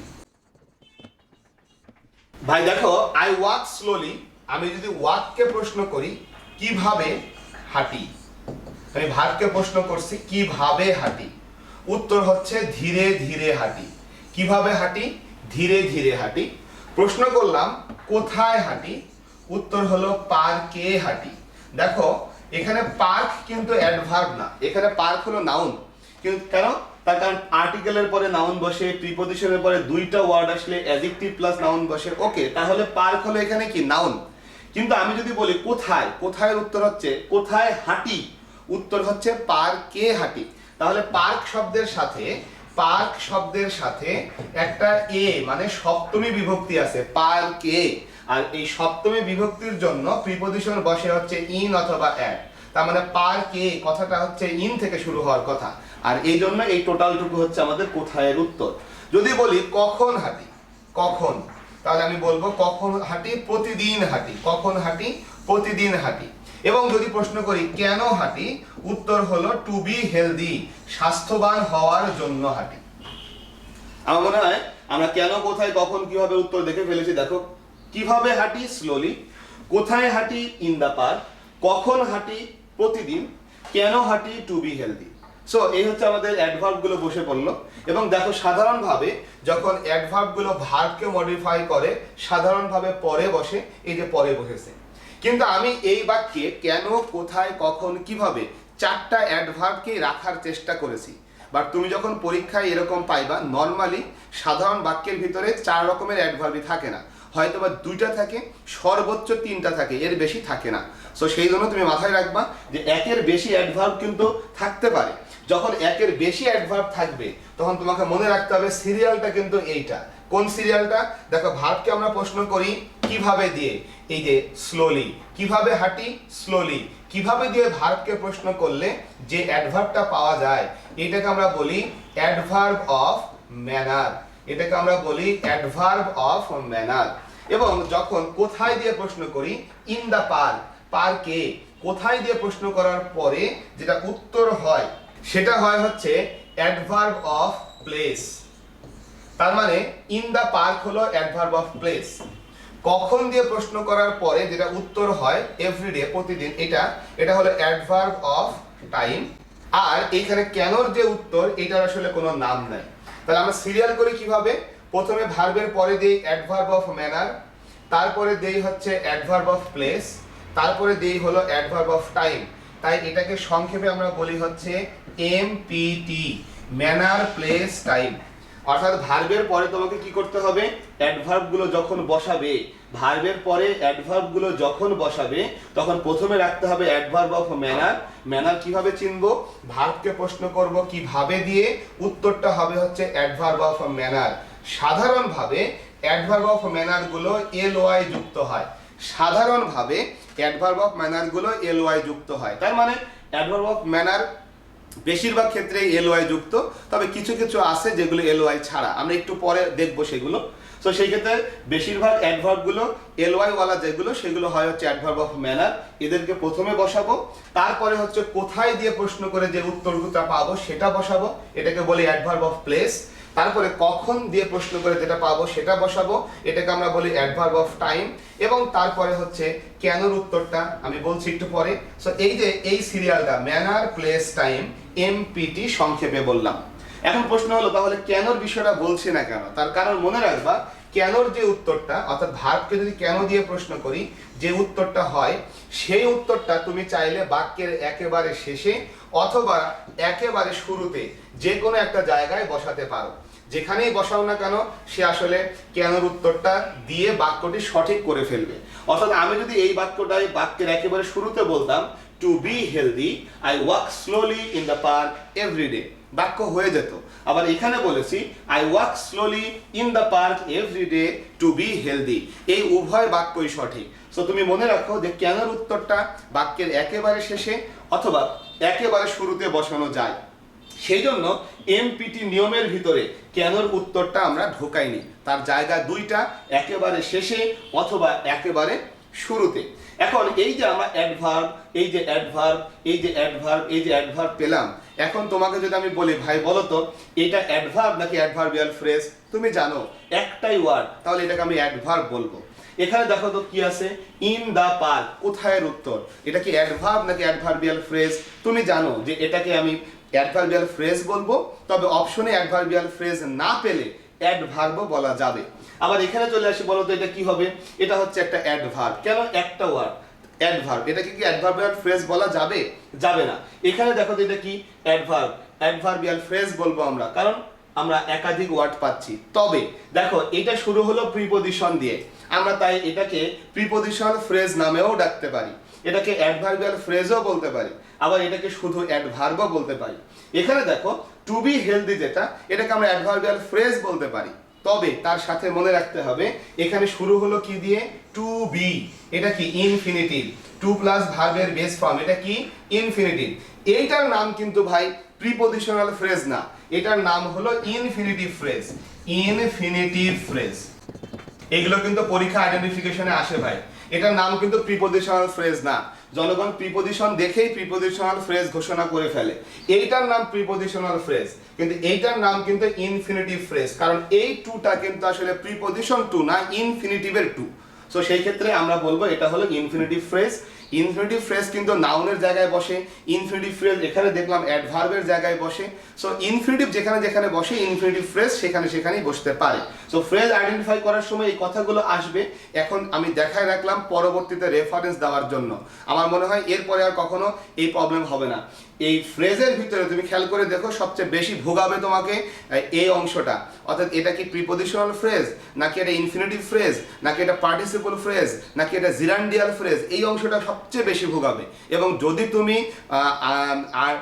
ভাই দেখো, আই ওয়াক স্লোলি, আমি যদি ওয়াককে প্রশ্ন করি কিভাবে হাঁটি, আমি ভার্বকে প্রশ্ন করছি কিভাবে হাঁটি, উত্তর হচ্ছে ধীরে ধীরে হাঁটি। কিভাবে হাঁটি? ধীরে ধীরে হাঁটি। প্রশ্ন করলাম কোথায় হাঁটি, উত্তর হলো পার্কে হাঁটি। দেখো, এখানে পার্ক কিন্তু অ্যাডভার্ব না, এখানে পার্ক হলো নাউন। কিন্তু কেন? তার কারণ আর্টিকেলের পরে নাউন বসে, প্রিপজিশনের পরে দুইটা ওয়ার্ড আসলে অ্যাডজেক্টিভ প্লাস নাউন বসে। ওকে, তাহলে পার্ক হলো এখানে কি? নাউন। কিন্তু আমি যদি বলি কোথায়, কোথায় উত্তর হচ্ছে কোথায় হাঁটি, উত্তর হচ্ছে পার্কে হাঁটি। তাহলে পার্ক শব্দের সাথে একটা এ মানে সপ্তমী বিভক্তি আছে, পার্কে। আর এই সপ্তমী বিভক্তির জন্য প্রিপজিশন বসে হচ্ছে ইন অথবা অ্যাট। তার মানে পার্কে কথাটা হচ্ছে ইন থেকে শুরু হওয়ার কথা, আর এই জন্য এই টোটালটুকু হচ্ছে আমাদের কোথায়ের উত্তর। যদি বলি কখন হাঁটি, কখন, তাহলে আমি বলবো কখন হাঁটি, প্রতিদিন হাঁটি। কখন হাঁটি, প্রতিদিন হাঁটি। এবং যদি প্রশ্ন করি কেন হাঁটি, উত্তর হলো টু বি হেলদি, স্বাস্থ্যবান হওয়ার জন্য হাঁটি। আমার মনে হয় আমরা কেন, কোথায়, কখন, কিভাবে উত্তর দেখে ফেলেছি। দেখো কিভাবে হাঁটি, স্লোলি; কোথায় হাঁটি, ইন দা পার্ক; কখন হাঁটি, প্রতিদিন; কেন হাঁটি, টু বি হেলদি। সো এই হচ্ছে আমাদের অ্যাডভার্ব গুলো বসে পড়লো। এবং দেখো সাধারণভাবে যখন অ্যাডভার্ব গুলো ভার্বকে মডিফাই করে সাধারণভাবে পরে বসে, এই যে পরে বসেছে। কিন্তু আমি এই বাক্যে কেন, কোথায়, কখন, কিভাবে চারটা অ্যাডভার্বকে রাখার চেষ্টা করেছি। বাট তুমি যখন পরীক্ষায় এরকম পাইবা, নর্মালি সাধারণ বাক্যের ভিতরে 4 রকমের অ্যাডভার্বই থাকে না, হয়তোবা 2টা থাকে, সর্বোচ্চ 3টা থাকে, এর বেশি থাকে না। সো সেই জন্য তুমি মাথায় রাখবা যে একের বেশি অ্যাডভার্ব কিন্তু থাকতে পারে। যখন একের বেশি অ্যাডভার্ব থাকবে তখন তোমাকে মনে রাখতে হবে সিরিয়ালটা কিন্তু এইটা। কোন সিরিয়ালটা? দেখো ভার্বকে আমরা প্রশ্ন করি কিভাবে দিয়ে, এই যে স্লোলি। কিভাবে হাঁটি, স্লোলি। কিভাবে দিয়ে ভার্বকে প্রশ্ন করলে যে অ্যাডভার্বটা পাওয়া যায় এটাকে আমরা বলি অ্যাডভার্ব অফ ম্যানার। এটাকে আমরা বলি অ্যাডভার্ব অফ ম্যানার। এবং যখন কোথায় দিয়ে প্রশ্ন করি, ইন দা পার্ক, পার্কে। কোথায় দিয়ে প্রশ্ন করার পরে যেটা উত্তর হয় সেটা হয় হচ্ছে অ্যাডভার্ব অফ প্লেস। তার মানে ইন দা পার্ক হলো অ্যাডভার্ব অফ প্লেস। কখন দিয়ে প্রশ্ন করার পরে যেটা উত্তর হয় এভরিডে, প্রতিদিন, এটা হলো অ্যাডভার্ব অফ টাইম। আর এইখানে কেনর যে উত্তর এটার আসলে কোনো নাম নাই। তাহলে আমরা সিরিয়াল করি কিভাবে? প্রথমে ভার্বের পরে দেই অ্যাডভার্ব অফ ম্যানার, তারপরে দেই হচ্ছে অ্যাডভার্ব অফ প্লেস, তারপরে দেই হলো অ্যাডভার্ব অফ টাইম। তাই এটাকে সংক্ষেপে আমরা বলি হচ্ছে এমপিটি, ম্যানার, প্লেস, টাইম। অর্থাৎ ভার্বের পরে তোমাকে কি করতে হবে, অ্যাডভার্ব গুলো যখন বসাবে, ভার্বের পরে অ্যাডভার্ব গুলো যখন বসাবে তখন প্রথমে রাখতে হবে অ্যাডভার্ব অফ ম্যানার। ম্যানার কিভাবে চিনবো? ভার্বকে প্রশ্ন করব কিভাবে দিয়ে, উত্তরটা হবে হচ্ছে অ্যাডভার্ব অফ ম্যানার। সাধারণভাবে অ্যাডভার্ব অফ ম্যানার গুলো এলওয়াই যুক্ত হয়। সাধারণভাবে অ্যাডভার্ব অফ ম্যানার গুলো এলওয়াই যুক্ত হয়। তার মানে অ্যাডভার্ব অফ ম্যানার বেশিরভাগ ক্ষেত্রে এলওয়াই যুক্ত, তবে কিছু কিছু আছে যেগুলো এলওয়াই ছাড়া, আমরা একটু পরে দেখবো সেগুলো। তো সেই ক্ষেত্রে বেশিরভাগ অ্যাডভার্ব গুলো এলওয়াই ওয়ালা যেগুলো, সেগুলো হয় হচ্ছে অ্যাডভার্ব অফ ম্যানার। এদেরকে প্রথমে বসাবো, তারপরে হচ্ছে কোথায় দিয়ে প্রশ্ন করে যে উত্তরটা পাবো সেটা বসাবো, এটাকে বলি অ্যাডভার্ব অফ প্লেস। তারপরে কখন দিয়ে প্রশ্ন করে যেটা পাবো সেটা বসাবো, এটাকে আমরা বলি অ্যাডভার্ব অফ টাইম। এবং তারপরে হচ্ছে কেনর উত্তরটা আমি বলছি একটু পরে। সো এই যে এই সিরিয়ালটা ম্যানার, প্লেস, টাইম, এমপিটি সংক্ষেপে বললাম। এখন প্রশ্ন হলো তাহলে কেনর বিষয়টা বলছি না কেন? তার কারণ মনে রাখবা, কেনর যে উত্তরটা, অর্থাৎ ভার্বকে যদি কেন দিয়ে প্রশ্ন করি যে উত্তরটা হয় সেই উত্তরটা তুমি চাইলে বাক্যের একেবারে শেষে অথবা একেবারে শুরুতে যে কোনো একটা জায়গায় বসাতে পারো। যেখানেই বসাও না কেন সে আসলে কেনর উত্তরটা দিয়ে বাক্যটি সঠিক করে ফেলবে। অর্থাৎ আমি যদি এই বাক্যটাই বাক্যের একেবারে শুরুতে বলতাম to be healthy I walk slowly in the park everyday, বাক্য হয়ে যেত। আবার এখানে বলেছি I walk slowly in the park everyday to be healthy, এই উভয় বাক্যই সঠিক। সো তুমি মনে রাখো যে কেনর উত্তরটা বাক্যের একেবারে শেষে অথবা একেবারে শুরুতে বসানো যায়। সেই জন্য এমপিটি নিয়মের ভিতরে কেনর উত্তরটা আমরা ঢোকাইনি, তার জায়গা 2টা, একেবারে শেষে অথবা একেবারে শুরুতে। এখন এই যে আমরা অ্যাডভার্ব, এই যে অ্যাডভার্ব, এই যে অ্যাডভার্ব, এই যে অ্যাডভার্ব পেলাম, এখন তোমাকে যদি আমি বলি ভাই বলো তো এটা অ্যাডভার্ব নাকি অ্যাডভার্বিয়াল ফ্রেজ, তুমি জানো একটাই ওয়ার্ড, তাহলে এটাকে আমি অ্যাডভার্ব বলবো। এখানে দেখো তো কি আছে, ইন দা পার্ক, কোথায়ের উত্তর, এটা কি অ্যাডভার্ব নাকি অ্যাডভার্বিয়াল ফ্রেজ? তুমি জানো যে এটাকে আমি অ্যাডভার্বিয়াল ফ্রেজ বলবো, তবে অপশনে অ্যাডভার্বিয়াল ফ্রেজ না পেলে অ্যাডভার্বও বলা যাবে। আবার এখানে চলে আসি, বলো তো এটা কি হবে? এটা হচ্ছে একটা অ্যাডভার্ব। কেন? একটা ওয়ার্ড অ্যাডভার্ব, এটাকে কি অ্যাডভার্বিয়াল ফ্রেজ বলা যাবে? যাবে না। এখানে দেখো তো এটা কি অ্যাডভার্ব, অ্যাডভার্বিয়াল ফ্রেজ বলবো আমরা, কারণ আমরা একাধিক ওয়ার্ড পাচ্ছি। তবে দেখো এটা শুরু হলো প্রিপজিশন দিয়ে, আমরা তাই এটাকে প্রিপজিশন ফ্রেজ নামেও ডাকতে পারি, এটাকে অ্যাডভার্বিয়াল ফ্রেজও বলতে পারি, আবার এটাকে শুধু অ্যাডভার্বও বলতে পারি। এখানে দেখো টু বি হেলদি যেটা, এটাকে আমরা অ্যাডভার্বিয়াল ফ্রেজ বলতে পারি। তবে তার সাথে মনে রাখতে হবে এখানে শুরু হলো কি দিয়ে, টু বি, এটা কি ইনফিনিটিভ, টু প্লাস ভার্বের বেস ফর্ম, এটা কি ইনফিনিটিভ। এইটার নাম কিন্তু ভাই প্রিপজিশনাল ফ্রেজ না, এটার নাম হলো ইনফিনিটিভ ফ্রেজ, ইনফিনিটিভ ফ্রেজ। এগুলো কিন্তু পরীক্ষা আইডেন্টিফিকেশনে আসে ভাই, এটার নাম কিন্তু প্রিপজিশনাল ফ্রেজ না। জনগণ প্রিপজিশন দেখেই প্রিপজিশনাল ফ্রেজ ঘোষণা করে ফেলে, এইটার নাম প্রিপজিশনাল ফ্রেজ, কিন্তু এইটার নাম কিন্তু ইনফিনিটিভ ফ্রেজ, কারণ এই টুটা কিন্তু আসলে প্রিপজিশন টু না, ইনফিনিটিভের টু। সো সেই ক্ষেত্রে আমরা বলবো এটা হলো ইনফিনিটিভ ফ্রেজ। ইনফিনিটিভ ফ্রেজ কিন্তু নাউনের জায়গায় বসে, ইনফিনিটিভ ফ্রেজ এখানে দেখলাম অ্যাডভার্বের জায়গায় বসে। সো ইনফিনিটিভ যেখানে যেখানে বসে ইনফিনিটিভ ফ্রেজ সেখানে সেখানেই বসতে পারে। সো ফ্রেজ আইডেন্টিফাই করার সময় এই কথাগুলো আসবে। এখন আমি দেখায় রাখলাম পরবর্তীতে রেফারেন্স দেওয়ার জন্য, আমার মনে হয় এরপরে আর কখনো এই প্রবলেম হবে না। এই ফ্রেজের ভিতরে তুমি খেয়াল করে দেখো সবচেয়ে বেশি ভোগাবে তোমাকে এই অংশটা, অর্থাৎ এটা কি প্রিপজিশনাল ফ্রেজ নাকি এটা ইনফিনিটিভ ফ্রেজ নাকি এটা পার্টিসিপল ফ্রেজ নাকি এটা জিরান্ডিয়াল ফ্রেজ, এই অংশটা সবচেয়ে বেশি ভোগাবে। এবং যদি তুমি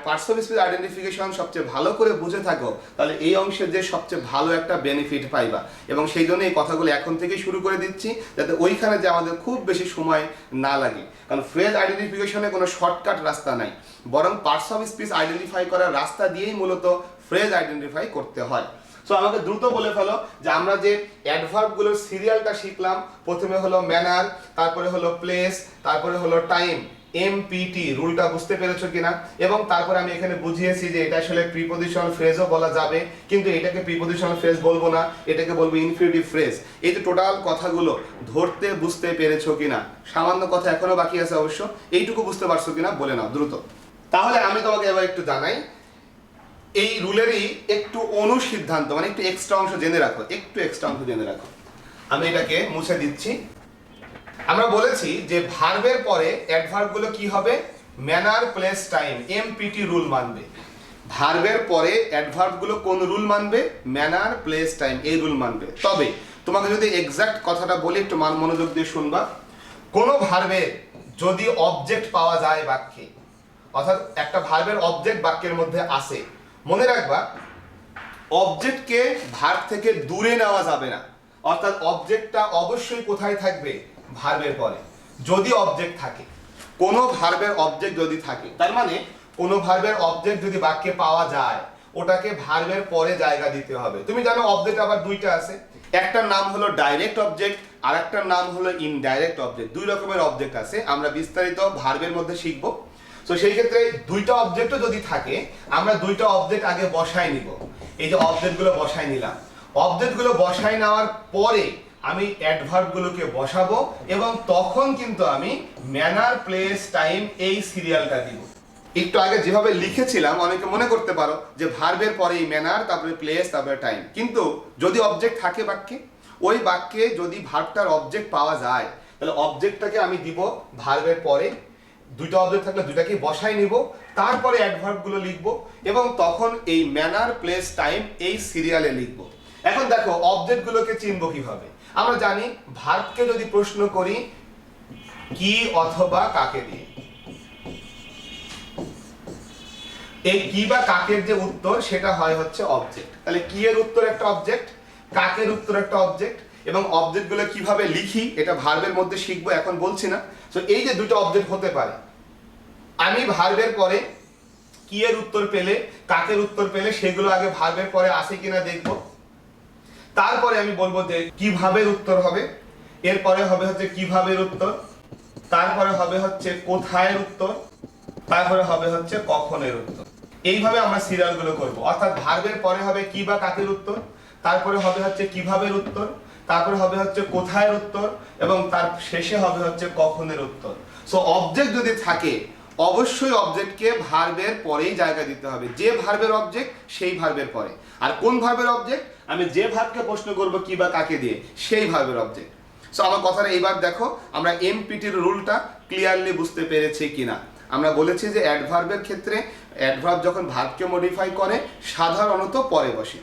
পার্টস অফ স্পিচ আইডেন্টিফিকেশন সবচেয়ে ভালো করে বুঝে থাকো তাহলে এই অংশের যে সবচেয়ে ভালো একটা বেনিফিট পাইবা। এবং সেই জন্য এই কথাগুলো এখন থেকে শুরু করে দিচ্ছি যাতে ওইখানে যে আমাদের খুব বেশি সময় না লাগে, কারণ ফ্রেজ আইডেন্টিফিকেশনে কোনো শর্টকাট রাস্তা নাই, বরং পার্টস অফ স্পিচ আইডেন্টিফাই করার রাস্তা দিয়েই মূলত ফ্রেজ আইডেন্টিফাই করতে হয়। সো আমাকে দ্রুত বলে ফেলো যে আমরা যে অ্যাডভার্বগুলোর সিরিয়ালটা শিখলাম, প্রথমে হলো ম্যানার, তারপরে হলো প্লেস, তারপরে হলো টাইম, এমপিটি রুলটা বুঝতে পেরেছো কিনা? এবং তারপরে আমি এখানে বুঝিয়েছি যে এটা আসলে প্রিপজিশনাল ফ্রেজও বলা যাবে, কিন্তু এটাকে প্রিপজিশনাল ফ্রেজ বলবো না, এটাকে বলবো ইনফিনিটিভ ফ্রেজ। এই যে টোটাল কথাগুলো ধরতে বুঝতে পেরেছো কিনা? সামান্য কথা এখনো বাকি আছে অবশ্য, এইটুকু বুঝতে পারছো কিনা বলে নাও দ্রুত। তাহলে আমি তোমাকে এবার একটু জানাই এই রুলেরই একটু অনুসিদ্ধান্ত, মানে একটু এক্সট্রা অংশ জেনে রাখো, একটু এক্সট্রা অংশ জেনে রাখো। আমি এটাকে মুছে দিচ্ছি। আমরা বলেছি যে ভার্বের পরে অ্যাডভার্বগুলো কি হবে, ম্যানার প্লেস টাইম, এমপিটি রুল মানবে। ভার্বের পরে অ্যাডভার্বগুলো কোন রুল মানবে? ম্যানার প্লেস টাইম, এই রুল মানবে। তবে তোমাকে যদি এক্সাক্ট কথাটা বলি একটু মনোযোগ দিয়ে শুনবা। কোন ভার্বে যদি অবজেক্ট পাওয়া যায় বাক্যে, অর্থাৎ একটা ভার্বের অবজেক্ট বাক্যের মধ্যে আসে, মনে রাখবা অবজেক্টকে ভার্ব থেকে দূরে নেওয়া যাবে না, অর্থাৎ অবজেক্টটা অবশ্যই কোথায় থাকবে? ভার্বের পরে। যদি অবজেক্ট থাকে, কোনো ভার্বের অবজেক্ট যদি থাকে, তার মানে কোনো ভার্বের অবজেক্ট যদি বাক্যে পাওয়া যায় ওটাকে ভার্বের পরে জায়গা দিতে হবে। তুমি জানো অবজেক্ট আবার দুইটা আছে, একটার নাম হলো ডাইরেক্ট অবজেক্ট আর একটার নাম হলো ইনডাইরেক্ট অবজেক্ট। দুই রকমের অবজেক্ট আছে, আমরা বিস্তারিত ভার্বের মধ্যে শিখবো। তো সেই ক্ষেত্রে দুইটা অবজেক্টও যদি থাকে আমরা দুইটা অবজেক্ট আগে বসাই নিব। এই যে অবজেক্টগুলো বসাই নিলাম, অবজেক্টগুলো বসাই নেওয়ার পরে আমি অ্যাডভার্বগুলোকে বসাবো এবং তখন কিন্তু আমি ম্যানার প্লেস টাইম এই সিরিয়ালটা দিব। একটু আগে যেভাবে লিখেছিলাম অনেকে মনে করতে পারো যে ভার্বের পরেই ম্যানার, তারপরে প্লেস, তারপরে টাইম, কিন্তু যদি অবজেক্ট থাকে বাক্যে, ওই বাক্যে যদি ভার্বটার অবজেক্ট পাওয়া যায় তাহলে অবজেক্টটাকে আমি দিব ভার্বের পরে, দুইটা অবজেক্ট থাকলে দুইটাকে বসাই নিব, তারপরে অ্যাডভার্বগুলো লিখব এবং তখন এই ম্যানার প্লেস টাইম এই সিরিয়ালে লিখব। এখন দেখো অবজেক্টগুলোকে চিনব কিভাবে? আমরা জানি ভার্বকে যদি প্রশ্ন করি কি অথবা কাকে দিয়ে, এই কি বা কাকের যে উত্তর সেটা হয় হচ্ছে অবজেক্ট। তাহলে কি এর উত্তর একটা অবজেক্ট, কাকের উত্তর একটা অবজেক্ট, এবং অবজেক্টগুলো কিভাবে লিখি এটা ভার্বের মধ্যে শিখবো, এখন বলছি না। সো এই যে দুটো অবজেক্ট হতে পারে, আমি ভার্বের পরে কি এর উত্তর পেলে, কাকের উত্তর পেলে সেগুলো আগে ভার্বের পরে আসে কিনা দেখবো, তারপরে আমি বলবো যে কিভাবে উত্তর হবে, এরপরে হবে হচ্ছে কিভাবের উত্তর, তারপরে হবে হচ্ছে কোথায় উত্তর, তারপরে হবে হচ্ছে কখনের উত্তর। এইভাবে আমরা সিরিয়ালগুলো করব, অর্থাৎ ভার্বের পরে হবে কি বা কাকের উত্তর, তারপরে হবে হচ্ছে কিভাবের উত্তর, তারপরে হবে হচ্ছে কোথায় উত্তর এবং তার শেষে হবে হচ্ছে কখনের উত্তর। সো অবজেক্ট যদি থাকে অবশ্যই অবজেক্টকে ভার্বের পরেই জায়গা দিতে হবে, যে ভার্বের অবজেক্ট সেই ভার্বের পরে। আর কোন ভার্বের অবজেক্ট? আমি যে ভার্বকে প্রশ্ন করব কি বা কাকে দিয়ে সেই ভার্বের অবজেক্ট। সো আমার কথাটা এইবার দেখো আমরা এমপিটির রুলটা ক্লিয়ারলি বুঝতে পেরেছি কিনা। আমরা বলেছি যে অ্যাডভার্বের ক্ষেত্রে অ্যাডভার্ব যখন ভার্বকে মডিফাই করে সাধারণত পরে বসে,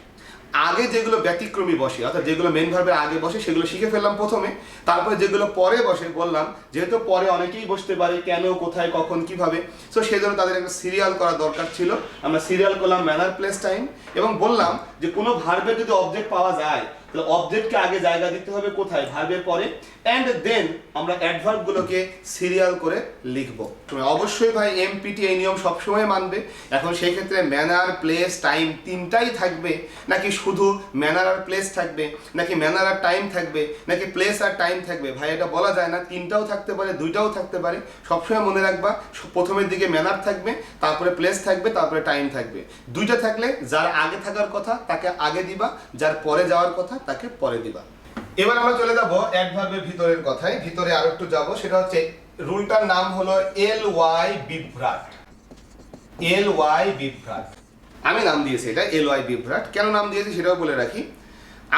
আগে যেগুলো ব্যতিক্রমী বসে, অর্থাৎ যেগুলো মেন ভার্বের আগে বসে সেগুলো শিখে ফেললাম প্রথমে। তারপরে যেগুলো পরে বসে বললাম, যেহেতু পরে অনেকেই বসতে পারে, কেন, কোথায়, কখন, কিভাবে, সো সেই জন্য তাদের একটা সিরিয়াল করা দরকার ছিল। আমরা সিরিয়াল করলাম ম্যানার, প্লেস, টাইম, এবং বললাম যে কোনো ভার্বের যদি অবজেক্ট পাওয়া যায় তাহলে অবজেক্টকে আগে জায়গা দিতে হবে কোথায়, ভার্বের পরে, অ্যান্ড দেন আমরা অ্যাডভার্বগুলোকে সিরিয়াল করে লিখব। তুমি অবশ্যই ভাই এমপিটি এই নিয়ম সবসময় মানবে। এখন সেই ক্ষেত্রে ম্যানার, প্লেস, টাইম তিনটাই থাকবে, নাকি শুধু ম্যানার আর প্লেস থাকবে, নাকি ম্যানার আর টাইম থাকবে, নাকি প্লেস আর টাইম থাকবে? ভাই এটা বলা যায় না, তিনটাও থাকতে পারে, দুইটাও থাকতে পারে। সবসময় মনে রাখবা প্রথমের দিকে ম্যানার থাকবে, তারপরে প্লেস থাকবে, তারপরে টাইম থাকবে। দুইটা থাকলে যার আগে থাকার কথা তাকে আগে দিবা, যার পরে যাওয়ার কথা তাকে পরে দিবা। এবার আমরা চলে যাব অ্যাডভার্বের ভিতরের কথায়, ভিতরে আরো একটু যাব। সেটা হচ্ছে রুলটার নাম হলো এলওয়াই বিভ্রাট। এলওয়াই বিভ্রাট, আমি নাম দিয়েছি এটা এলওয়াই বিভ্রাট। কেন নাম দিয়েছি সেটাও বলে রাখি।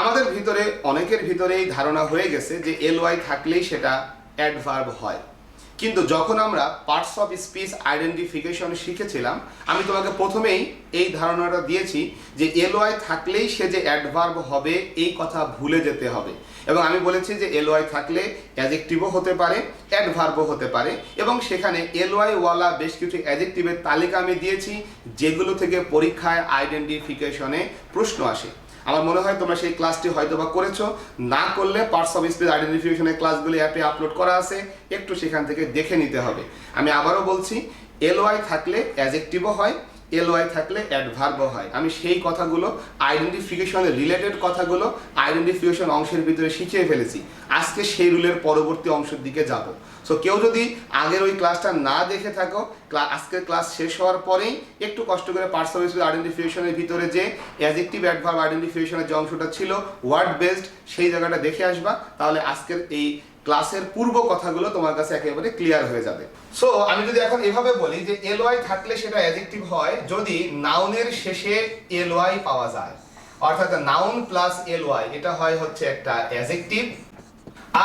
আমাদের ভিতরে অনেকের ভিতরেই ধারণা হয়ে গেছে যে এলওয়াই থাকলেই সেটা অ্যাডভার্ব হয়, কিন্তু যখন আমরা পার্টস অফ স্পিচ আইডেন্টিফিকেশন শিখেছিলাম, আমি তোমাকে প্রথমেই এই ধারণাটা দিয়েছি যে এলওয়াই থাকলেই সে যে অ্যাডভার্ব হবে এই কথা ভুলে যেতে হবে। এবং আমি বলেছি যে এলওয়াই থাকলে অ্যাডজেক্টিভও হতে পারে, অ্যাডভার্বও হতে পারে, এবং সেখানে এলওয়াই ওয়ালা বেশ কিছু অ্যাডজেক্টিভের তালিকা আমি দিয়েছি যেগুলো থেকে পরীক্ষায় আইডেন্টিফিকেশনে প্রশ্ন আসে। আমার মনে হয় তোমরা সেই ক্লাসটি হয়তো বা করেছো, না করলে পার্টস অফ স্পিচ আইডেন্টিফিকেশনের ক্লাসগুলি অ্যাপে আপলোড করা আছে, একটু সেখান থেকে দেখে নিতে হবে। আমি আবারও বলছি, এলওয়াই থাকলে অ্যাডজেক্টিভও হয়, এলওয়াই থাকলে অ্যাডভার্বও হয়। আমি সেই কথাগুলো আইডেন্টিফিকেশনের রিলেটেড কথাগুলো আইডেন্টিফিকেশন অংশের ভিতরে শিখিয়ে ফেলেছি। আজকে সেই রুলের পরবর্তী অংশের দিকে যাব। সো কেউ যদি আগের ওই ক্লাসটা না দেখে থাকো, আজকের ক্লাস শেষ হওয়ার পরেই একটু কষ্ট করে পার্টস অফ স্পিচ আইডেন্টিফিকেশনের ভিতরে যে অ্যাডজেক্টিভ অ্যাডভার্ব আইডেন্টিফিকেশনের যে অংশটা ছিল ওয়ার্ড বেসড, সেই জায়গাটা দেখে আসবা, তাহলে আজকের এই ক্লাসের পূর্ব কথাগুলো তোমার কাছে একেবারে ক্লিয়ার হয়ে যাবে। সো আমি যদি এখন এভাবে বলি যে এলওয়াই থাকলে সেটা অ্যাডজেক্টিভ হয় যদি নাউনের শেষে এলওয়াই পাওয়া যায়, অর্থাৎ নাউন প্লাস এলওয়াই, এটা হয় হচ্ছে একটা অ্যাডজেক্টিভ।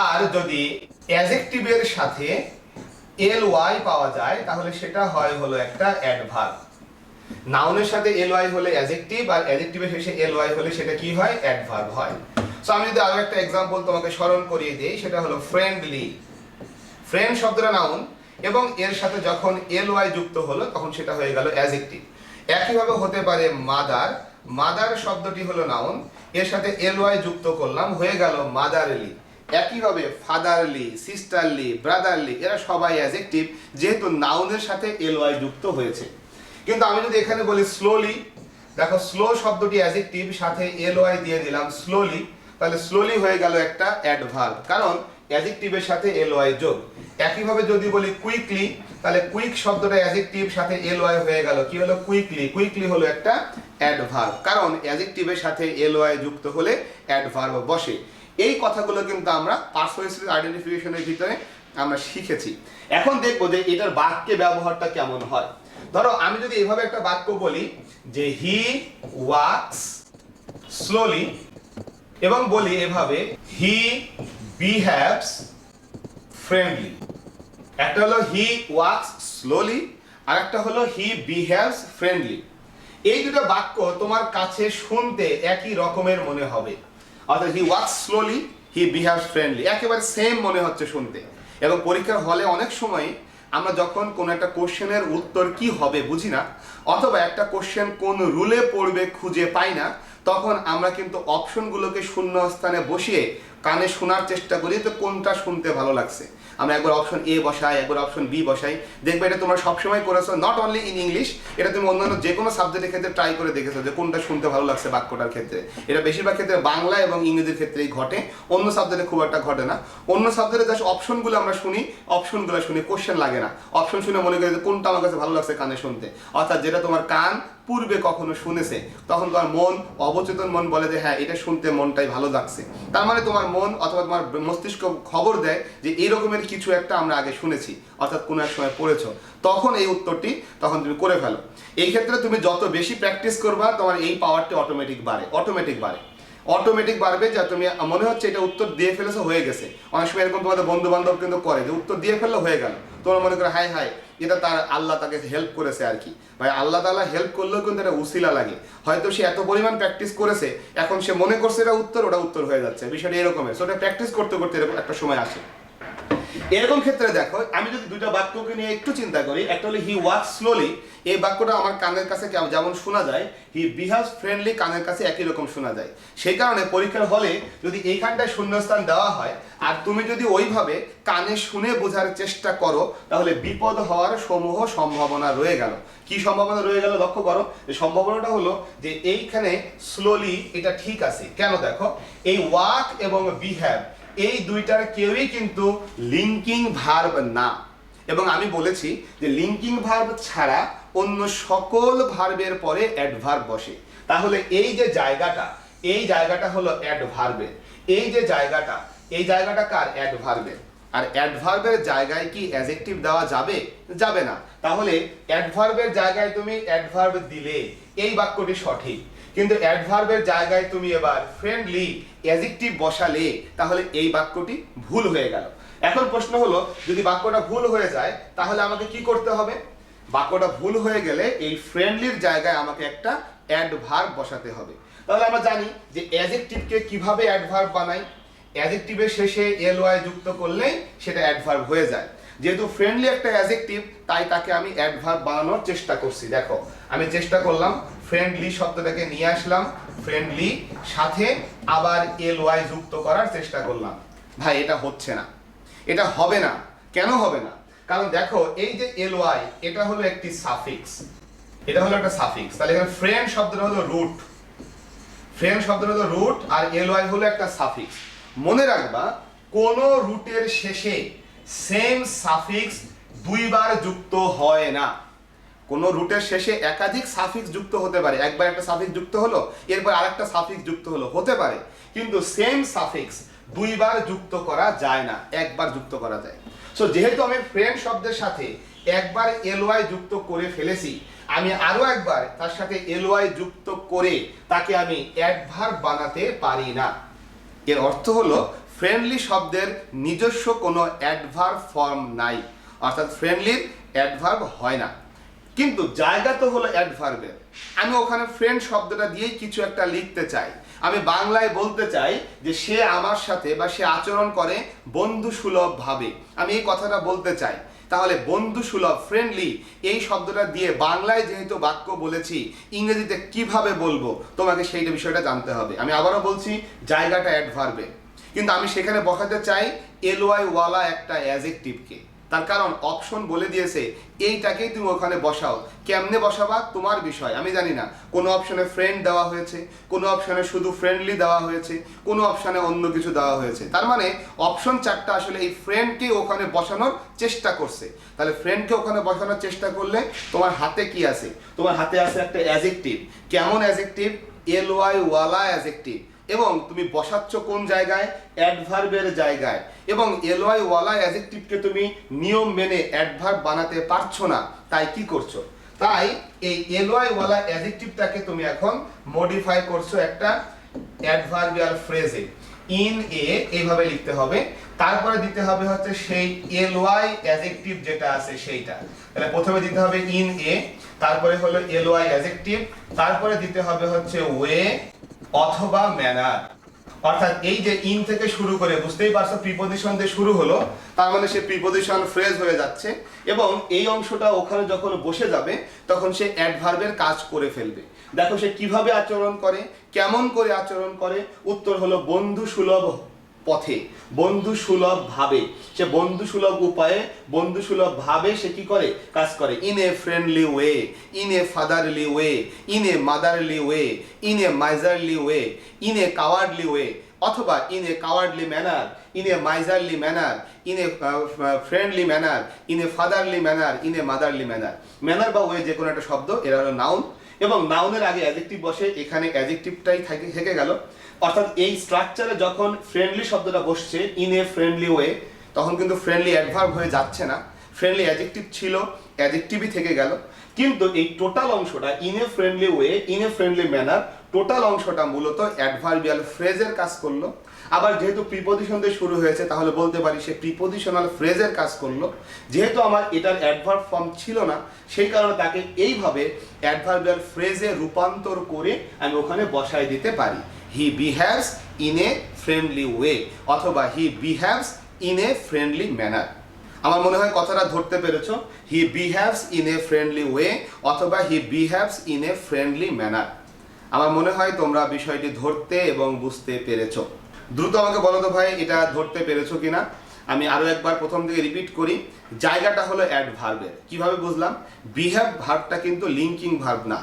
আর যদি অ্যাডজেক্টিভের সাথে এলওয়াই পাওয়া যায় তাহলে সেটা হয় হলো একটা অ্যাডভার্ব। নাউনের সাথে এলওয়াই হলে অ্যাডজেক্টিভ, আর অ্যাডজেক্টিভের শেষে এলওয়াই হলে সেটা কি হয়, অ্যাডভার্ব হয়। সো আমি যদি আরো একটা एग्जांपल তোমাকে স্মরণ করিয়ে দেই, সেটা হলো ফ্রেন্ডলি। ফ্রেন্ড শব্দটা নাউন এবং এর সাথে যখন এলওয়াই যুক্ত হলো তখন সেটা হয়ে গেল অ্যাডজেক্টিভ। একইভাবে হতে পারে মাদার। মাদার শব্দটি হলো নাউন, এর সাথে এলওয়াই যুক্ত করলাম, হয়ে গেল মাদারলি। একইভাবে ফাদারলি, সিস্টারলি, ব্রাদারলি, এরা সবাই অ্যাডজেক্টিভ, যেহেতু নাউনের সাথে এলওয়াই যুক্ত হয়েছে। কিন্তু আমি যদি এখানে বলি স্লোলি, দেখো স্লো শব্দটি অ্যাডজেক্টিভ, সাথে এলওয়াই দিয়ে দিলাম স্লোলি, তাহলে স্লোলি হয়ে গেল একটা অ্যাডভার্ব, কারণ অ্যাডজেক্টিভের সাথে এলওয়াই যোগ। একইভাবে যদি বলি কুইকলি, তাহলে কুইক শব্দটা অ্যাডজেক্টিভ, সাথে এলওয়াই হয়ে গেল কি হলো, কুইকলি। কুইকলি হলো একটা অ্যাডভার্ব, কারণ অ্যাডজেক্টিভের সাথে এলওয়াই যুক্ত হলে অ্যাডভার্ব বসে। এই কথাগুলো কিন্তু আমরা পার্টস অফ স্পিচ আইডেন্টিফিকেশনের ভিতরে আমরা শিখেছি। এখন দেখবো যে এটার বাক্যে ব্যবহারটা কেমন হয়। ধরো আমি যদি এভাবে একটা বাক্য বলি যে হি ওয়াকস স্লোলি, এবং বলি এভাবে হি বিহেভস ফ্রেন্ডলি। একটা হলো হি ওয়াকস স্লোলি, আর একটা হলো হি বিহেভস ফ্রেন্ডলি। এই দুটো বাক্য তোমার কাছে শুনতে একই রকমের মনে হবে, অর্থাৎ he walks slowly, he behaves friendly, একেবারে সেম মনে হচ্ছে শুনতে। এবং পরীক্ষার হলে অনেক সময় আমরা যখন কোন একটা কোশ্চেনের উত্তর কি হবে বুঝি না, অথবা একটা কোশ্চেন কোন রুলে পড়বে খুঁজে পাই না, তখন আমরা কিন্তু অপশনগুলোকে শূন্য স্থানে বসিয়ে কানে শোনার চেষ্টা করি তো কোনটা শুনতে ভালো লাগছে। আমরা একবার অপশন এ বসাই, একবার অপশন বি বসাই। দেখবে এটা তোমরা সবসময় করেছো, নট অনলি ইন ইংলিশ, এটা তুমি অন্যান্য যে কোনো সাবজেক্টের ক্ষেত্রে ট্রাই করে দেখেছো যে কোনটা শুনতে ভালো লাগছে বাক্যটার ক্ষেত্রে। এটা বেশিরভাগ ক্ষেত্রে বাংলা এবং ইংরেজির ক্ষেত্রেই ঘটে, অন্য সাবজেক্টে খুব একটা ঘটে না। অন্য সাবজেক্টে জাস্ট অপশনগুলো আমরা শুনি, অপশনগুলো শুনি, কোশ্চেন লাগে না। অপশন শুনে মনে করি যে কোনটা আমার কাছে ভালো লাগছে কানে শুনতে, অর্থাৎ যেটা তোমার কান পূর্বে কখনো শুনেছে, তখন তোমার মন, অবচেতন মন বলে যে হ্যাঁ এটা শুনতে মনটাই ভালো লাগছে। তার মানে তোমার মন অথবা তোমার মস্তিষ্ক খবর দেয় যে এই রকমের কিছু একটা আমরা আগে শুনেছি, অর্থাৎ কোনো এক সময় পড়েছো, তখন এই উত্তরটি তখন তুমি করে ফেলো। এই ক্ষেত্রে তুমি যত বেশি প্র্যাকটিস করবা তোমার এই পাওয়ারটি অটোমেটিক বাড়বে, যা তুমি মনে হচ্ছে এটা উত্তর দিয়ে ফেলেছো, হয়ে গেছে। অনেক সময় এরকম তোমাদের বন্ধু বান্ধব কিন্তু করে যে উত্তর দিয়ে ফেললো হয়ে গেল, তোমরা মনে করো হাই হাই এটা তার আল্লাহ তাকে হেল্প করেছে আর কি। ভাই আল্লাহ তাআলা হেল্প করলেও কিন্তু এটা উসিলা লাগে, হয়তো সে এত পরিমাণ প্র্যাকটিস করেছে, এখন সে মনে করছে এটা উত্তর, ওটা উত্তর হয়ে যাচ্ছে, বিষয়টা এরকমের। সো ওটা প্র্যাকটিস করতে করতে এরকম একটা সময় আসে। এরকম ক্ষেত্রে দেখো, আমি যদি দুইটা বাক্যকে নিয়ে একটু চিন্তা করি, একটা হলো হি ওয়াক স্লোলি, এই বাক্যটা আমার কানের কাছে যেমন শোনা যায়, হি বিহেভস ফ্রেন্ডলি কানের কাছে একই রকম শোনা যায়। সেই কারণে পরীক্ষার হলে যদি এইখানটায় শূন্যস্থান দেওয়া হয় আর তুমি যদি ওইভাবে কানে শুনে বোঝার চেষ্টা করো, তাহলে বিপদ হওয়ার সমূহ সম্ভাবনা রয়ে গেল। কি সম্ভাবনা রয়ে গেল লক্ষ্য করো, এই সম্ভাবনাটা হলো যে এইখানে স্লোলি এটা ঠিক আছে। কেন দেখো, এই ওয়াক এবং বিহেভ এই দুইটার কেউই কিন্তু লিঙ্কিং ভার্ব না, এবং আমি বলেছি যে লিঙ্কিং ভার্ব ছাড়া অন্য সকল ভার্বের পরে অ্যাডভার্ব বসে। তাহলে এই যে জায়গাটা, এই জায়গাটা হলো অ্যাডভার্বের, এই যে জায়গাটা, এই জায়গাটা কার? অ্যাডভার্বের। আর অ্যাডভার্বের জায়গায় কি অ্যাডজেক্টিভ দেওয়া যাবে? যাবে না। তাহলে অ্যাডভার্বের জায়গায় তুমি অ্যাডভার্ব দিলে এই বাক্যটি সঠিক, কিন্তু অ্যাডভার্বের জায়গায় তুমি এবার ফ্রেন্ডলি অ্যাডজেক্টিভ বসালে তাহলে এই বাক্যটি ভুল হয়ে গেল। এখন প্রশ্ন হলো, যদি বাক্যটা ভুল হয়ে যায় তাহলে আমাকে কি করতে হবে? বাক্যটা ভুল হয়ে গেলে এই ফ্রেন্ডলির জায়গায় আমাকে একটা অ্যাডভার্ব বসাতে হবে। তাহলে আমরা জানি যে অ্যাডজেক্টিভকে কিভাবে অ্যাডভার্ব বানাই, অ্যাডজেক্টিভের শেষে এলওয়াই যুক্ত করলেই সেটা অ্যাডভার্ব হয়ে যায়। যেহেতু ফ্রেন্ডলি একটা অ্যাডজেক্টিভ, তাই তাকে আমি অ্যাডভার্ব বানানোর চেষ্টা করছি। দেখো আমি চেষ্টা করলাম, ফ্রেন্ডলি শব্দটাকে নিয়ে আসলাম, ফ্রেন্ডলি সাথে আবার এলওয়াই যুক্ত করার চেষ্টা করলাম। ভাই এটা হচ্ছে না, এটা হবে না। কেন হবে না? কারণ দেখো এই যে এলওয়াই, এটা হলো একটি সাফিক্স, এটা হলো একটা সাফিক্স। তাহলে এখানে ফ্রেন্ড শব্দটা হলো রুট, ফ্রেন্ড শব্দটা হলো রুট, আর এলওয়াই হলো একটা সাফিক্স। মনে রাখবা, কোন রুটের শেষে সেম সাফিক্স দুইবার যুক্ত হয় না। কোন রুটের শেষে একাধিক সাফিক্স যুক্ত হতে পারে, একবার একটা সাফিক্স যুক্ত হলো, এরপর আরেকটা সাফিক্স যুক্ত হলো, হতে পারে, কিন্তু সেম সাফিক্স দুইবার যুক্ত করা যায় না, একবার যুক্ত করা যায়। সো যেহেতু আমি ফ্রেন্ড শব্দের সাথে একবার এলওয়াই যুক্ত করে ফেলেছি, আমি আরো একবার তার সাথে এলওয়াই যুক্ত করে তাকে আমি অ্যাডভার্ব বানাতে পারি না। এর অর্থ হলো ফ্রেন্ডলি শব্দের নিজস্ব কোনো অ্যাডভার্ব ফর্ম নাই, অর্থাৎ ফ্রেন্ডলির অ্যাডভার্ব হয় না। কিন্তু জায়গা তো হলো অ্যাডভার্বের। আমি ওখানে ফ্রেন্ড শব্দটা দিয়েই কিছু একটা লিখতে চাই। আমি বাংলায় বলতে চাই যে সে আমার সাথে বা সে আচরণ করে বন্ধু সুলভ ভাবে, আমি এই কথাটা বলতে চাই। তাহলে বন্ধু সুলভ, ফ্রেন্ডলি এই শব্দটা দিয়ে বাংলায় যেহেতু বাক্য বলেছি, ইংরেজিতে কিভাবে বলবো তোমাকে সেইটা বিষয়টা জানতে হবে। আমি আবারও বলছি, জায়গাটা অ্যাডভার্বে, কিন্তু আমি সেখানে বসাতে চাই এলওয়াই ওয়ালা একটা অ্যাডজেক্টিভকে। তার কারণ অপশন বলে দিয়েছে এইটাকেই তুমি ওখানে বসাও। কেমনে বসাবা তোমার বিষয়, আমি জানি না। কোনো অপশনে ফ্রেন্ড দেওয়া হয়েছে, কোনো অপশনে শুধু ফ্রেন্ডলি দেওয়া হয়েছে, কোনো অপশনে অন্য কিছু দেওয়া হয়েছে। তার মানে অপশন চারটা আসলে এই ফ্রেন্ডকে ওখানে বসানোর চেষ্টা করছে। তাহলে ফ্রেন্ডকে ওখানে বসানোর চেষ্টা করলে তোমার হাতে কি আছে? তোমার হাতে আছে একটা অ্যাডজেক্টিভ। কেমন অ্যাডজেক্টিভ? এলওয়াই ওয়ালা অ্যাডজেক্টিভ। এবং তুমি বসাচ্ছ কোন জায়গায়? অ্যাডভার্বের জায়গায়। এবং এলওয়াই ওয়ালা অ্যাডজেক্টিভকে তুমি নিয়ম মেনে অ্যাডভার্ব বানাতে পারছো না, তাই কি করছো? তাই এই এলওয়াই ওয়ালা অ্যাডজেক্টিভটাকে তুমি এখন মডিফাই করছো একটা অ্যাডভার্বিয়াল ফ্রেজে। ইন এ এইভাবে লিখতে হবে, তারপরে দিতে হবে হচ্ছে সেই এলওয়াই অ্যাডজেক্টিভ যেটা আছে সেইটা। তাহলে প্রথমে দিতে হবে ইন এ, তারপরে হলো এলওয়াই অ্যাডজেক্টিভ, তারপরে দিতে হবে হচ্ছে ওয়ে অথবা ম্যানার। অর্থাৎ এই যে ইন থেকে শুরু করে, বুঝতেই পারছো প্রিপজিশন দিয়ে শুরু হলো, তার মানে সে প্রিপজিশন ফ্রেজ হয়ে যাচ্ছে, এবং এই অংশটা ওখানে যখন বসে যাবে তখন সে অ্যাডভার্বের কাজ করে ফেলবে। দেখো সে কিভাবে আচরণ করে, কেমন করে আচরণ করে। উত্তর হলো বন্ধু সুলভ পথে, বন্ধু সুলভ ভাবে। সে বন্ধু সুলভ উপায়ে, বন্ধু সুলভ ভাবে সে কি করে? কাজ করে। In a friendly way, in a fatherly way, in a motherly way, in a miserly way, in a cowardly way, অথবা in a cowardly manner, in a miserly manner, in a friendly manner, in a fatherly manner, in a motherly manner. Manner বা way যে কোনো একটা শব্দ, এরা হলো noun, এবং নাউনের আগে অ্যাডজেক্টিভ বসে, এখানে অ্যাডজেক্টিভটাই থেকে গেল। অর্থাৎ এই স্ট্রাকচারে যখন ফ্রেন্ডলি শব্দটা বসছে ইন এ ফ্রেন্ডলি ওয়ে, তখন কিন্তু ফ্রেন্ডলি অ্যাডভার্ব হয়ে যাচ্ছে না, ফ্রেন্ডলি অ্যাডজেক্টিভ ছিল, অ্যাডজেক্টিভই থেকে গেল। কিন্তু এই টোটাল অংশটা in a friendly way, in a friendly manner, total অংশটা মূলত অ্যাডভার্বিয়াল ফ্রেজের কাজ করলো। আবার যেহেতু প্রিপজিশন দিয়ে শুরু হয়েছে তাহলে বলতে পারি সে প্রিপজিশনাল ফ্রেজের কাজ করলো। যেহেতু আমার এটার অ্যাডভার্ব ফর্ম ছিল না সেই কারণে তাকে এইভাবে অ্যাডভার্বিয়াল ফ্রেজে রূপান্তর করে আমি ওখানে বসায় দিতে পারি। He behaves in a friendly way অথবা he behaves in a friendly manner. আমার মনে হয় কথাটা ধরতে পেরেছো। He behaves in a friendly way অথবা he behaves in a friendly manner. আমার মনে হয় তোমরা বিষয়টি ধরতে এবং বুঝতে পেরেছো। দ্রুত আমাকে বলো তো ভাই এটা ধরতে পেরেছো কিনা। আমি আরো একবার প্রথম থেকে রিপিট করি। জায়গাটা হলো অ্যাডভার্বের। কিভাবে বুঝলাম? বিহেভ ভার্বটা কিন্তু লিঙ্কিং ভার্ব না।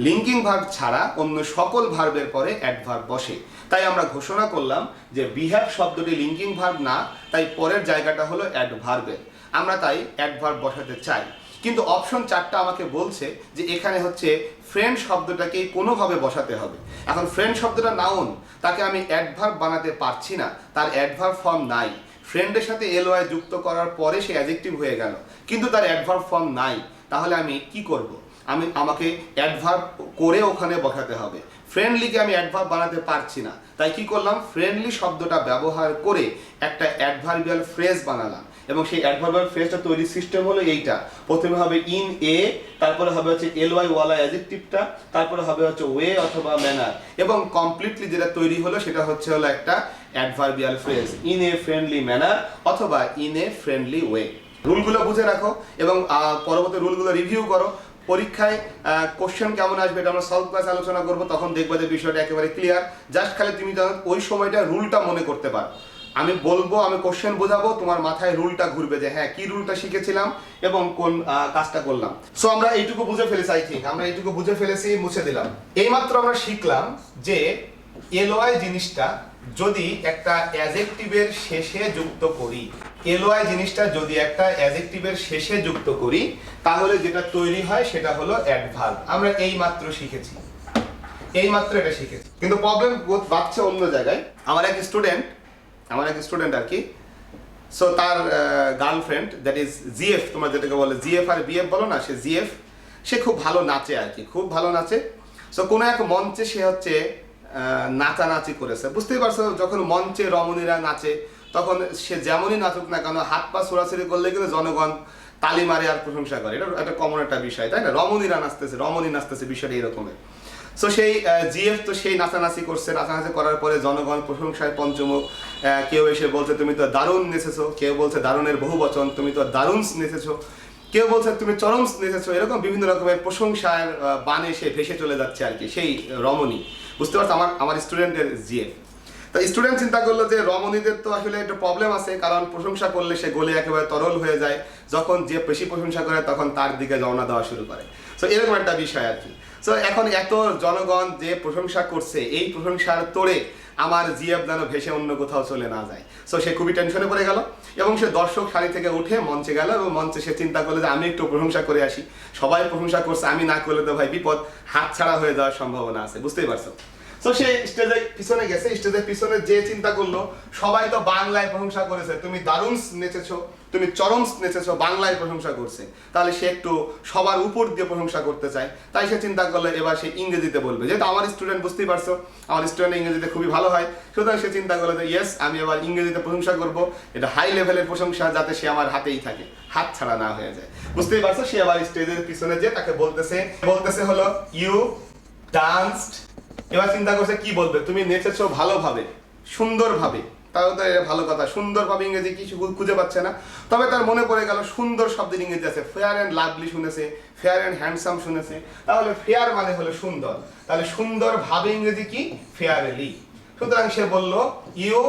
লিঙ্কিং ভার্ব ছাড়া অন্য সকল ভার্বের পরে অ্যাডভার্ব বসে। তাই আমরা ঘোষণা করলাম যে বিহেভ শব্দটি লিঙ্কিং ভার্ব না, তাই পরের জায়গাটা হলো অ্যাডভার্বের। আমরা তাই অ্যাডভার্ব বসাতে চাই, কিন্তু অপশন 4টা আমাকে বলছে যে এখানে হচ্ছে ফ্রেন্ড শব্দটাকে কোনোভাবে বসাতে হবে। এখন ফ্রেন্ড শব্দটা নাউন, তাকে আমি অ্যাডভার্ব বানাতে পারছি না, তার অ্যাডভার্ব ফর্ম নাই। ফ্রেন্ডের সাথে এলওয়াই যুক্ত করার পরে সে অ্যাডজেক্টিভ হয়ে গেল, কিন্তু তার অ্যাডভার্ব ফর্ম নাই। তাহলে আমি কি করব? আমাকে অ্যাডভার্ব করে ওখানে বসাতে হবে। ফ্রেন্ডলিকে আমি অ্যাডভার্ব বানাতে পারছি না, তাই কি করলাম? ফ্রেন্ডলি শব্দটা ব্যবহার করে একটা অ্যাডভার্বিয়াল ফ্রেজ বানালাম। এবং সেই অ্যাডভার্বিয়াল ফ্রেজটা তৈরির সিস্টেম হলো এইটা। প্রথমে হবে ইন এ, তারপরে হবে হচ্ছে এলওয়াই ওয়ালা অ্যাডজেক্টিভটা, তারপরে হবে হচ্ছে ওয়ে অথবা ম্যানার, এবং কমপ্লিটলি যেটা তৈরি হলো সেটা হচ্ছে হলো একটা adverbial phrase in a friendly manner অথবা ইন এ ফ্রেন্ডলি ওয়ে। রুলগুলো বুঝে রাখো এবং পরবর্তী রুলগুলো রিভিউ করো। পরীক্ষায় কোশ্চেন কেমন আসবে এটা আমরা সলভ ক্লাস আলোচনা করবো, তখন দেখবা যে বিষয়টা একেবারে ক্লিয়ার। জাস্ট খালি তুমি ওই সময়টা রুলটা মনে করতে পারো। আমি বলবো, আমি কোশ্চেন বোঝাবো, তোমার মাথায় রুলটা ঘুরবে যে হ্যাঁ কি রুলটা শিখেছিলাম এবং কোন কাজটা করলাম। সো আমরা এইটুকু বুঝে ফেলেছি। আই থিঙ্ক আমরা এইটুকু বুঝে ফেলেছি, মুছে দিলাম। এইমাত্র আমরা শিখলাম যে এলওয়াই জিনিসটা যদি একটা অ্যাডজেক্টিভের শেষে যুক্ত করি, এলওয়াই জিনিসটা যদি একটা অ্যাডজেক্টিভের শেষে যুক্ত করি তাহলে যেটা তৈরি হয় সেটা হলো অ্যাডভার্ব। আমরা এইমাত্র শিখেছি, এইমাত্র এটা শিখেছি, কিন্তু প্রবলেম বাড়ছে অন্য জায়গায়। আমার এক স্টুডেন্ট আর কি, সো তার গার্লফ্রেন্ড দ্যাট ইজ জিএফ, তোমরা যেটাকে বলে জিএফ আর বিএফ বলো না, সে জিএফ, সে খুব ভালো নাচে আর কি, খুব ভালো নাচে। সো কোনো এক মঞ্চে সে হচ্ছে নাচানাচি করেছে। বুঝতেই পারছো, যখন মঞ্চে রমণীরা নাচে তখন সে যেমনই নাচুক না কেন হাত পা ছোড়াছুড়ি করলে কিন্তু জনগণ তালি মারে আর প্রশংসা করে। এটা একটা কমন একটা বিষয়, তাই না? রমণীরা নাচতেছে, রমণী নাচতেছে, বিষয়টা এরকমের। সো সেই জিএফ তো সেই নাচানাচি করছে, নাচানাচি করার পরে জনগণ প্রশংসায় পঞ্চমুখ। কেউ এসে বলছে তুমি তো দারুণ নেচেছো, কেউ বলছে দারুণের বহু বচন, তুমি তো দারুণ নেচেছো, কেউ বলছে তুমি চরম নেচেছো। এরকম বিভিন্ন রকমের প্রশংসার বানে সে ভেসে চলে যাচ্ছে আর কি সেই রমণী। বুঝতে পারছো? আমার স্টুডেন্টের জিএফ। তো স্টুডেন্ট চিন্তা করলো যে রমণীদের তো আসলে একটা প্রবলেম আছে, কারণ প্রশংসা করলে সে গলে একেবারে তরল হয়ে যায়, যখন যে বেশি প্রশংসা করে তখন তার দিকে রওনা দেওয়া শুরু করে। সো এরকম একটা বিষয় আর কি। সো এখন এত জনগণ যে প্রশংসা করছে, এই প্রশংসার তোড়ে আমার জিএফ যেন ভেসে অন্য কোথাও চলে না যায়। সো সে খুবই টেনশনে পড়ে গেল এবং সে দর্শক সারি থেকে উঠে মঞ্চে গেল এবং মঞ্চে সে চিন্তা করলো যে আমি একটু প্রশংসা করে আসি। সবাই প্রশংসা করছে, আমি না করলে তো ভাই বিপদ, হাত ছাড়া হয়ে যাওয়ার সম্ভাবনা আছে। বুঝতেই পারছো? সো সে স্টেজের পিছনে গেছে, স্টেজের পিছনে যে চিন্তা করলো সবাই তো বাংলায় প্রশংসা করেছে, তুমি দারুণ নেচেছো, তুমি চরম নেচেছো, বাংলায় প্রশংসা করছে, তাহলে সে একটু সবার উপর দিয়ে প্রশংসা করতে চায়। তাই সে চিন্তা করলো এবার সে ইংরেজিতে বলবে, যেহেতু আমার স্টুডেন্ট, বুঝতেই পারছো আমার স্টুডেন্ট ইংরেজিতে খুবই ভালো হয়। সুতরাং সে চিন্তা করলো যে ইয়েস, আমি এবার ইংরেজিতে প্রশংসা করব, এটা হাই লেভেলের প্রশংসা, যাতে সে আমার হাতেই থাকে, হাত ছাড়া না হয়ে যায়। বুঝতেই পারছো? সে আবার স্টেজের পিছনে যে তাকে বলতেছে হলো ইউ ডান্সড। এবার চিন্তা করছে কি বলবে, তুমি নেচেছো ভালোভাবে, সুন্দরভাবে। তাহলে তো এটা ভালো কথা, সুন্দরভাবে ইংরেজি কিছু খুঁজে পাচ্ছে না। তবে তার মনে পড়ে গেল সুন্দর শব্দের ইংরেজি আছে, ফেয়ার অ্যান্ড লাভলি শুনেছে, ফেয়ার অ্যান্ড হ্যান্ডসাম শুনেছে। তাহলে ফেয়ার মানে হলো সুন্দর, তাহলে সুন্দর ভাবে ইংরেজি কি? ফেয়ারলি। সুতরাং সে বলল ইউ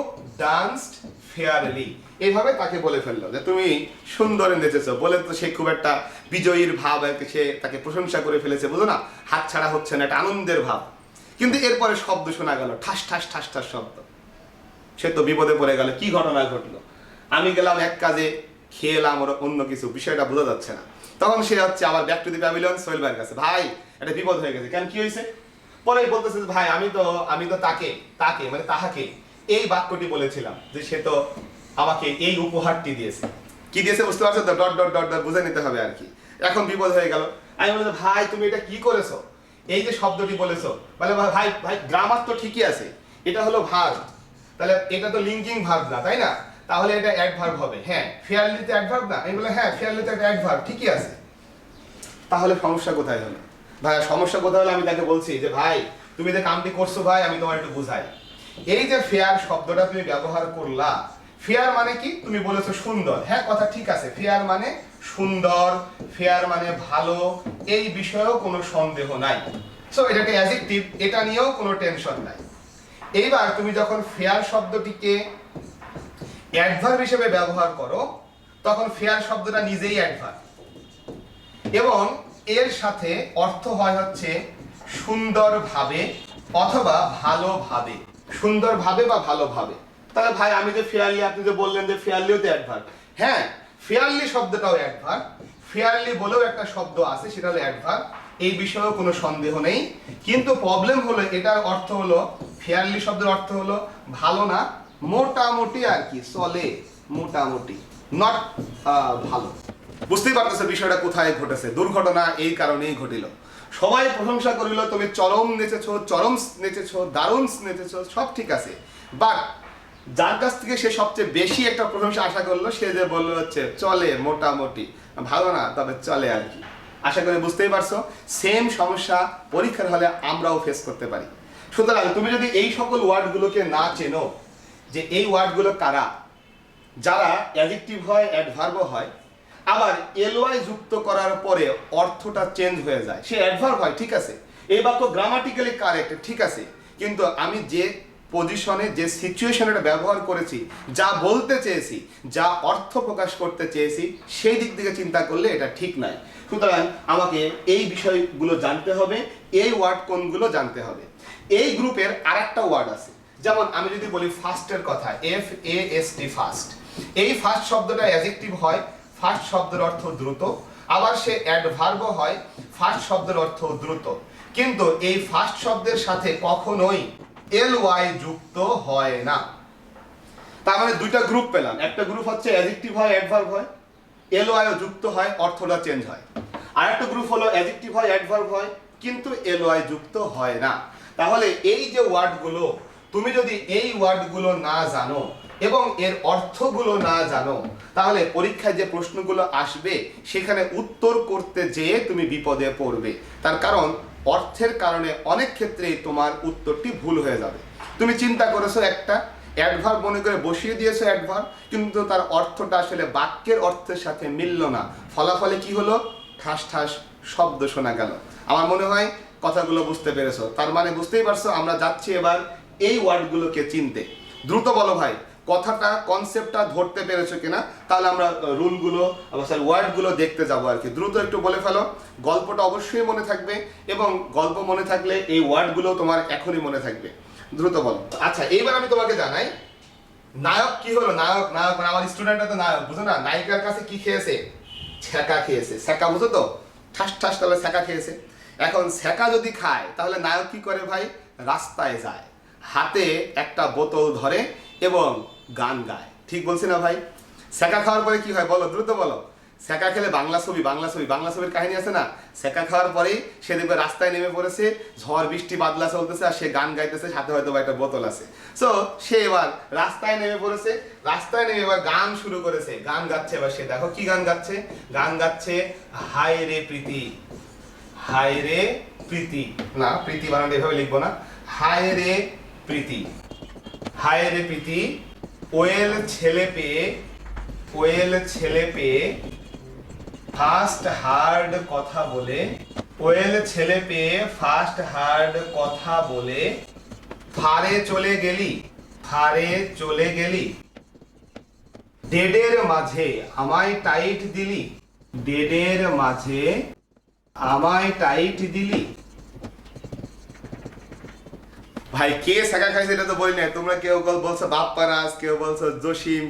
ডান্সড ফেয়ারলি। এইভাবে তাকে বলে ফেললো যে তুমি সুন্দর নেচেছো। বলে তো সে খুব একটা বিজয়ীর ভাব, সে তাকে প্রশংসা করে ফেলেছে, বুঝো না? হাত ছাড়া হচ্ছে না, একটা আনন্দের ভাব। কিন্তু এরপরে শব্দ শোনা গেল, ঠাস ঠাস ঠাস ঠাস শব্দ। সে তো বিপদে পড়ে গেল, কি ঘটনা ঘটলো? আমি গেলাম এক কাজে, খেয়ে এলাম অন্য কিছু, বিষয়টা বোঝা যাচ্ছে না। তখন সে হচ্ছে আবার back to the pavilion, Sohel ভাইয়ের কাছে, ভাই এটা বিপদ হয়ে গেছে। কেন, কি হয়েছে? পরে বলতেছে ভাই আমি তো তাকে মানে তাহাকে এই বাক্যটি বলেছিলাম যে সে তো আমাকে এই উপহারটি দিয়েছে। কি দিয়েছে বুঝতে পারছো তো? ডট ডট ডট ডট বুঝে নিতে হবে আর কি। এখন বিপদ হয়ে গেল। আমি বললাম ভাই তুমি এটা কি করেছো? এই যে শব্দটি বলেছো, বলে ভাই ভাই গ্রামার তো ঠিকই আছে, এটা হলো ভার্ব, তাহলে এটা তো লিঙ্কিং ভার্ব না, তাই না? তাহলে এটা অ্যাডভার্ব হবে। হ্যাঁ, ফেয়ারলি তো অ্যাডভার্ব না? আমি বলে হ্যাঁ, ফেয়ারলি তো একটা অ্যাডভার্ব, ঠিকই আছে। তাহলে সমস্যা কোথায় হলো? ভাই সমস্যা কোথায় হলো? আমি তাকে বলছি যে ভাই তুমি যে কামটি করছো ভাই, আমি তোমার একটু বুঝাই। এই যে ফেয়ার শব্দটা তুমি ব্যবহার করলা, ফেয়ার মানে কি? তুমি বলেছো সুন্দর, হ্যাঁ কথা ঠিক আছে, ফেয়ার মানে সুন্দর, ফেয়ার মানে ভালো, এই বিষয়েও কোনো সন্দেহ নাই। সো এটাকে অ্যাডজেক্টিভ, এটা নিয়েও কোনো টেনশন নাই। এইবার তুমি যখন ফেয়ার শব্দটিকে অ্যাডভার্ব হিসেবে ব্যবহার করো, তখন ফেয়ার শব্দটা নিজেই অ্যাডভার্ব এবং এর সাথে অর্থ হয় হচ্ছে সুন্দরভাবে অথবা ভালোভাবে, সুন্দরভাবে বা ভালোভাবে। তাহলে ভাই আমি যে ফেয়ারলি, আপনি যে বললেন যে ফেয়ারলিও তো অ্যাডভার্ব, হ্যাঁ ফেয়ারলি শব্দটাও অ্যাডভার্ব, ফেয়ারলি বলেও একটা শব্দ আছে, সেটা হলো অ্যাডভার্ব, এই বিষয়েও কোনো সন্দেহ নেই। কিন্তু প্রবলেম হলো এটার অর্থ হলো, ফেয়ারলি শব্দের অর্থ হলো ভালো না, মোটামুটি আর কি, চলে, মোটামুটি, নট ভালো। বুঝতেই পারতেছে বিষয়টা কোথায় ঘটেছে, দুর্ঘটনা এই কারণেই ঘটিল। সবাই প্রশংসা করিল, তুমি চরম নেচেছো, চরম নেচেছো, দারুণ নেচেছো, সব ঠিক আছে, বাট যার কাছ থেকে সে সবচেয়ে বেশি একটা প্রশংসা আশা করলো, সে যে বললো হচ্ছে চলে, মোটামুটি, ভালো না তবে চলে আর কি। আশা করি বুঝতেই পারছো, সেম সমস্যা পরীক্ষার হলে আমরাও ফেস করতে পারি। সুতরাং তুমি যদি এই সকল ওয়ার্ডগুলোকে না চেনো, যে এই ওয়ার্ডগুলো কারা, যারা অ্যাডজেক্টিভ হয়, অ্যাডভার্বও হয়, আবার এলওয়াই যুক্ত করার পরে অর্থটা চেঞ্জ হয়ে যায়, সে অ্যাডভার্ব হয়, ঠিক আছে, এই বাক্য গ্রামাটিক্যালি কারেক্ট, ঠিক আছে, কিন্তু আমি যে পজিশনে, যে সিচুয়েশনে এটা ব্যবহার করেছি, যা বলতে চেয়েছি, যা অর্থ প্রকাশ করতে চেয়েছি, সেই দিক থেকে চিন্তা করলে এটা ঠিক নয়। সুতরাং আমাকে এই বিষয়গুলো জানতে হবে, এই ওয়ার্ড কোনগুলো জানতে হবে। এই গ্রুপের আরেকটা ওয়ার্ড আছে, যেমন আমি যদি বলি ফাস্টের কথা, FAST, ফাস্ট, এই ফাস্ট শব্দটা অ্যাডজেক্টিভ হয়, ফাস্ট শব্দের অর্থ দ্রুত, আবার সে অ্যাডভার্বও হয়, ফাস্ট শব্দের অর্থ দ্রুত, কিন্তু এই ফাস্ট শব্দের সাথে কখনোই LY যুক্ত হয় না। তার মানে দুইটা গ্রুপ পেলাম, একটা গ্রুপ হচ্ছে অ্যাডজেক্টিভ হয়, অ্যাডভার্ব হয়, LY ও যুক্ত হয়, অর্থটা চেঞ্জ হয়। আর একটা গ্রুপ হলো অ্যাডজেক্টিভ হয়, অ্যাডভার্ব হয়, কিন্তু LY যুক্ত হয় না। তাহলে এই যে ওয়ার্ডগুলো, তুমি যদি এই ওয়ার্ডগুলো না জানো এবং এর অর্থগুলো না জানো, তাহলে পরীক্ষায় যে প্রশ্নগুলো আসবে সেখানে উত্তর করতে যেয়ে তুমি বিপদে পড়বে। তার কারণ অর্থের কারণে অনেক ক্ষেত্রেই তোমার উত্তরটি ভুল হয়ে যাবে। তুমি চিন্তা করেছো একটা অ্যাডভার্ব মনে করে বসিয়ে দিয়েছো অ্যাডভার্ব, কিন্তু তার অর্থটা আসলে বাক্যের অর্থের সাথে মিলল না, ফলাফলে কি হলো, ঠাস ঠাস শব্দ শোনা গেল। আমার মনে হয় কথাগুলো বুঝতে পেরেছো। তার মানে বুঝতেই পারছো, আমরা যাচ্ছি এবার এই ওয়ার্ডগুলোকে চিনতে। দ্রুত বলো ভাই, কথাটা, কনসেপ্টটা ধরতে পেরেছো কিনা? তাহলে আমরা রুলগুলো, ওয়ার্ডগুলো দেখতে যাবো আর কি। দ্রুত একটু বলে ফেলো, গল্পটা অবশ্যই মনে থাকবে এবং গল্প মনে থাকলে এই ওয়ার্ডগুলো তোমার এখনই মনে থাকবে। দ্রুত বলো। আচ্ছা, এইবার আমি তোমাকে জানাই নায়ক কি হলো। নায়ক, নায়ক মানে আমার স্টুডেন্টরা তো নায়ক, বুঝো না? নায়িকার কাছে কি খেয়েছে? ছ্যাঁকা খেয়েছে। ছ্যাঁকা বুঝো তো? ঠাস ঠাস তাহলে ছ্যাঁকা খেয়েছে। এখন ছ্যাঁকা যদি খায় তাহলে নায়ক কি করে ভাই? রাস্তায় যায়, হাতে একটা বোতল ধরে এবং গান গায়। ঠিক বলছি না ভাই? ছ্যাঁকা খাওয়ার পরে কি হয় বলো, দ্রুত বলো। ছ্যাঁকা খেলে বাংলা ছবির কাহিনী আছে না? ছ্যাঁকা খাওয়ার পরেই সে দেখবে রাস্তায় নেমে পড়েছে, ঝড় বৃষ্টি বাদলা চলতেছে আর সে গান গাইতেছে, সাথে হয়তো একটা বোতল আছে। সো সে এবার রাস্তায় নেমে পড়েছে, রাস্তায় নেমে এবার গান শুরু করেছে, গান গাচ্ছে। এবার সে দেখো কি গান গাচ্ছে, গান গাচ্ছে হায় রে প্রীতি, হায় রে প্রীতি, না প্রীতি বানানটা এভাবে লিখবো না, হায় রে প্রীতি, হায় রে প্রীতি, ওয়েল ছেলে পেয়ে, ওয়েল ছেলে পেয়ে, ফাস্ট হার্ড কথা বলে, ওয়েল ছেলে পেয়ে ফাস্ট হার্ড কথা বলে, ফারে চলে গেলি, ফারে চলে গেলি, ডেডের মাঝে আমায় টাইট দিলি, ডেডের মাঝে আমায় টাইট দিলি। ভাই কে ছ্যাঁকা খাইছে এটা তো বলি নাই। তোমরা কেউ বলছো বাপ্পারাজ, কেউ বলছো জসিম,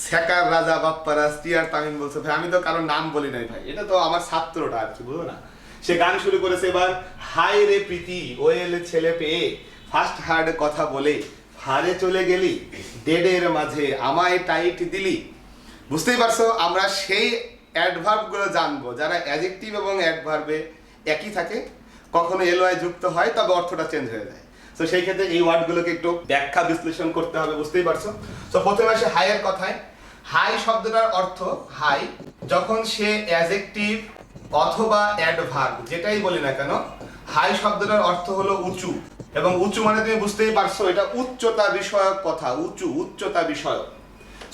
ছ্যাঁকার রাজা বাপ্পারাজ, টিআর তামিম বলছো। ভাই আমি তো কারোর নাম বলি নাই ভাই, এটা তো আমার ছাত্রটা আর কি, বুঝো না? সে গান শুরু করেছে এবার হায় রে প্রীতি, ওয়েল ছেলে পেয়ে ফাস্ট হার্ড কথা বলে, ফারে চলে গেলি, ডেডের মাঝে আমায় টাইট দিলি। বুঝতেই পারছো, আমরা সেই অ্যাডভার্বগুলো জানবো যারা অ্যাডজেক্টিভ এবং অ্যাডভার্বে একই থাকে। কখনো এলওয়াই যুক্ত হয় তবে অর্থটা চেঞ্জ হয়ে যায়। তো সেই ক্ষেত্রে এই ওয়ার্ডগুলোকে একটু ব্যাখ্যা বিশ্লেষণ করতে হবে, বুঝতেই পারছো। তো প্রথমে আসে হাইয়ের কথায়। হাই শব্দটার অর্থ হাই যখন সে অ্যাডজেক্টিভ অথবা অ্যাডভার্ব যেটাই বলি না কেন, হাই শব্দটার অর্থ হলো উঁচু, এবং উঁচু মানে তুমি বুঝতেই পারছো এটা উচ্চতা বিষয়ক কথা, উঁচু উচ্চতা বিষয়ক।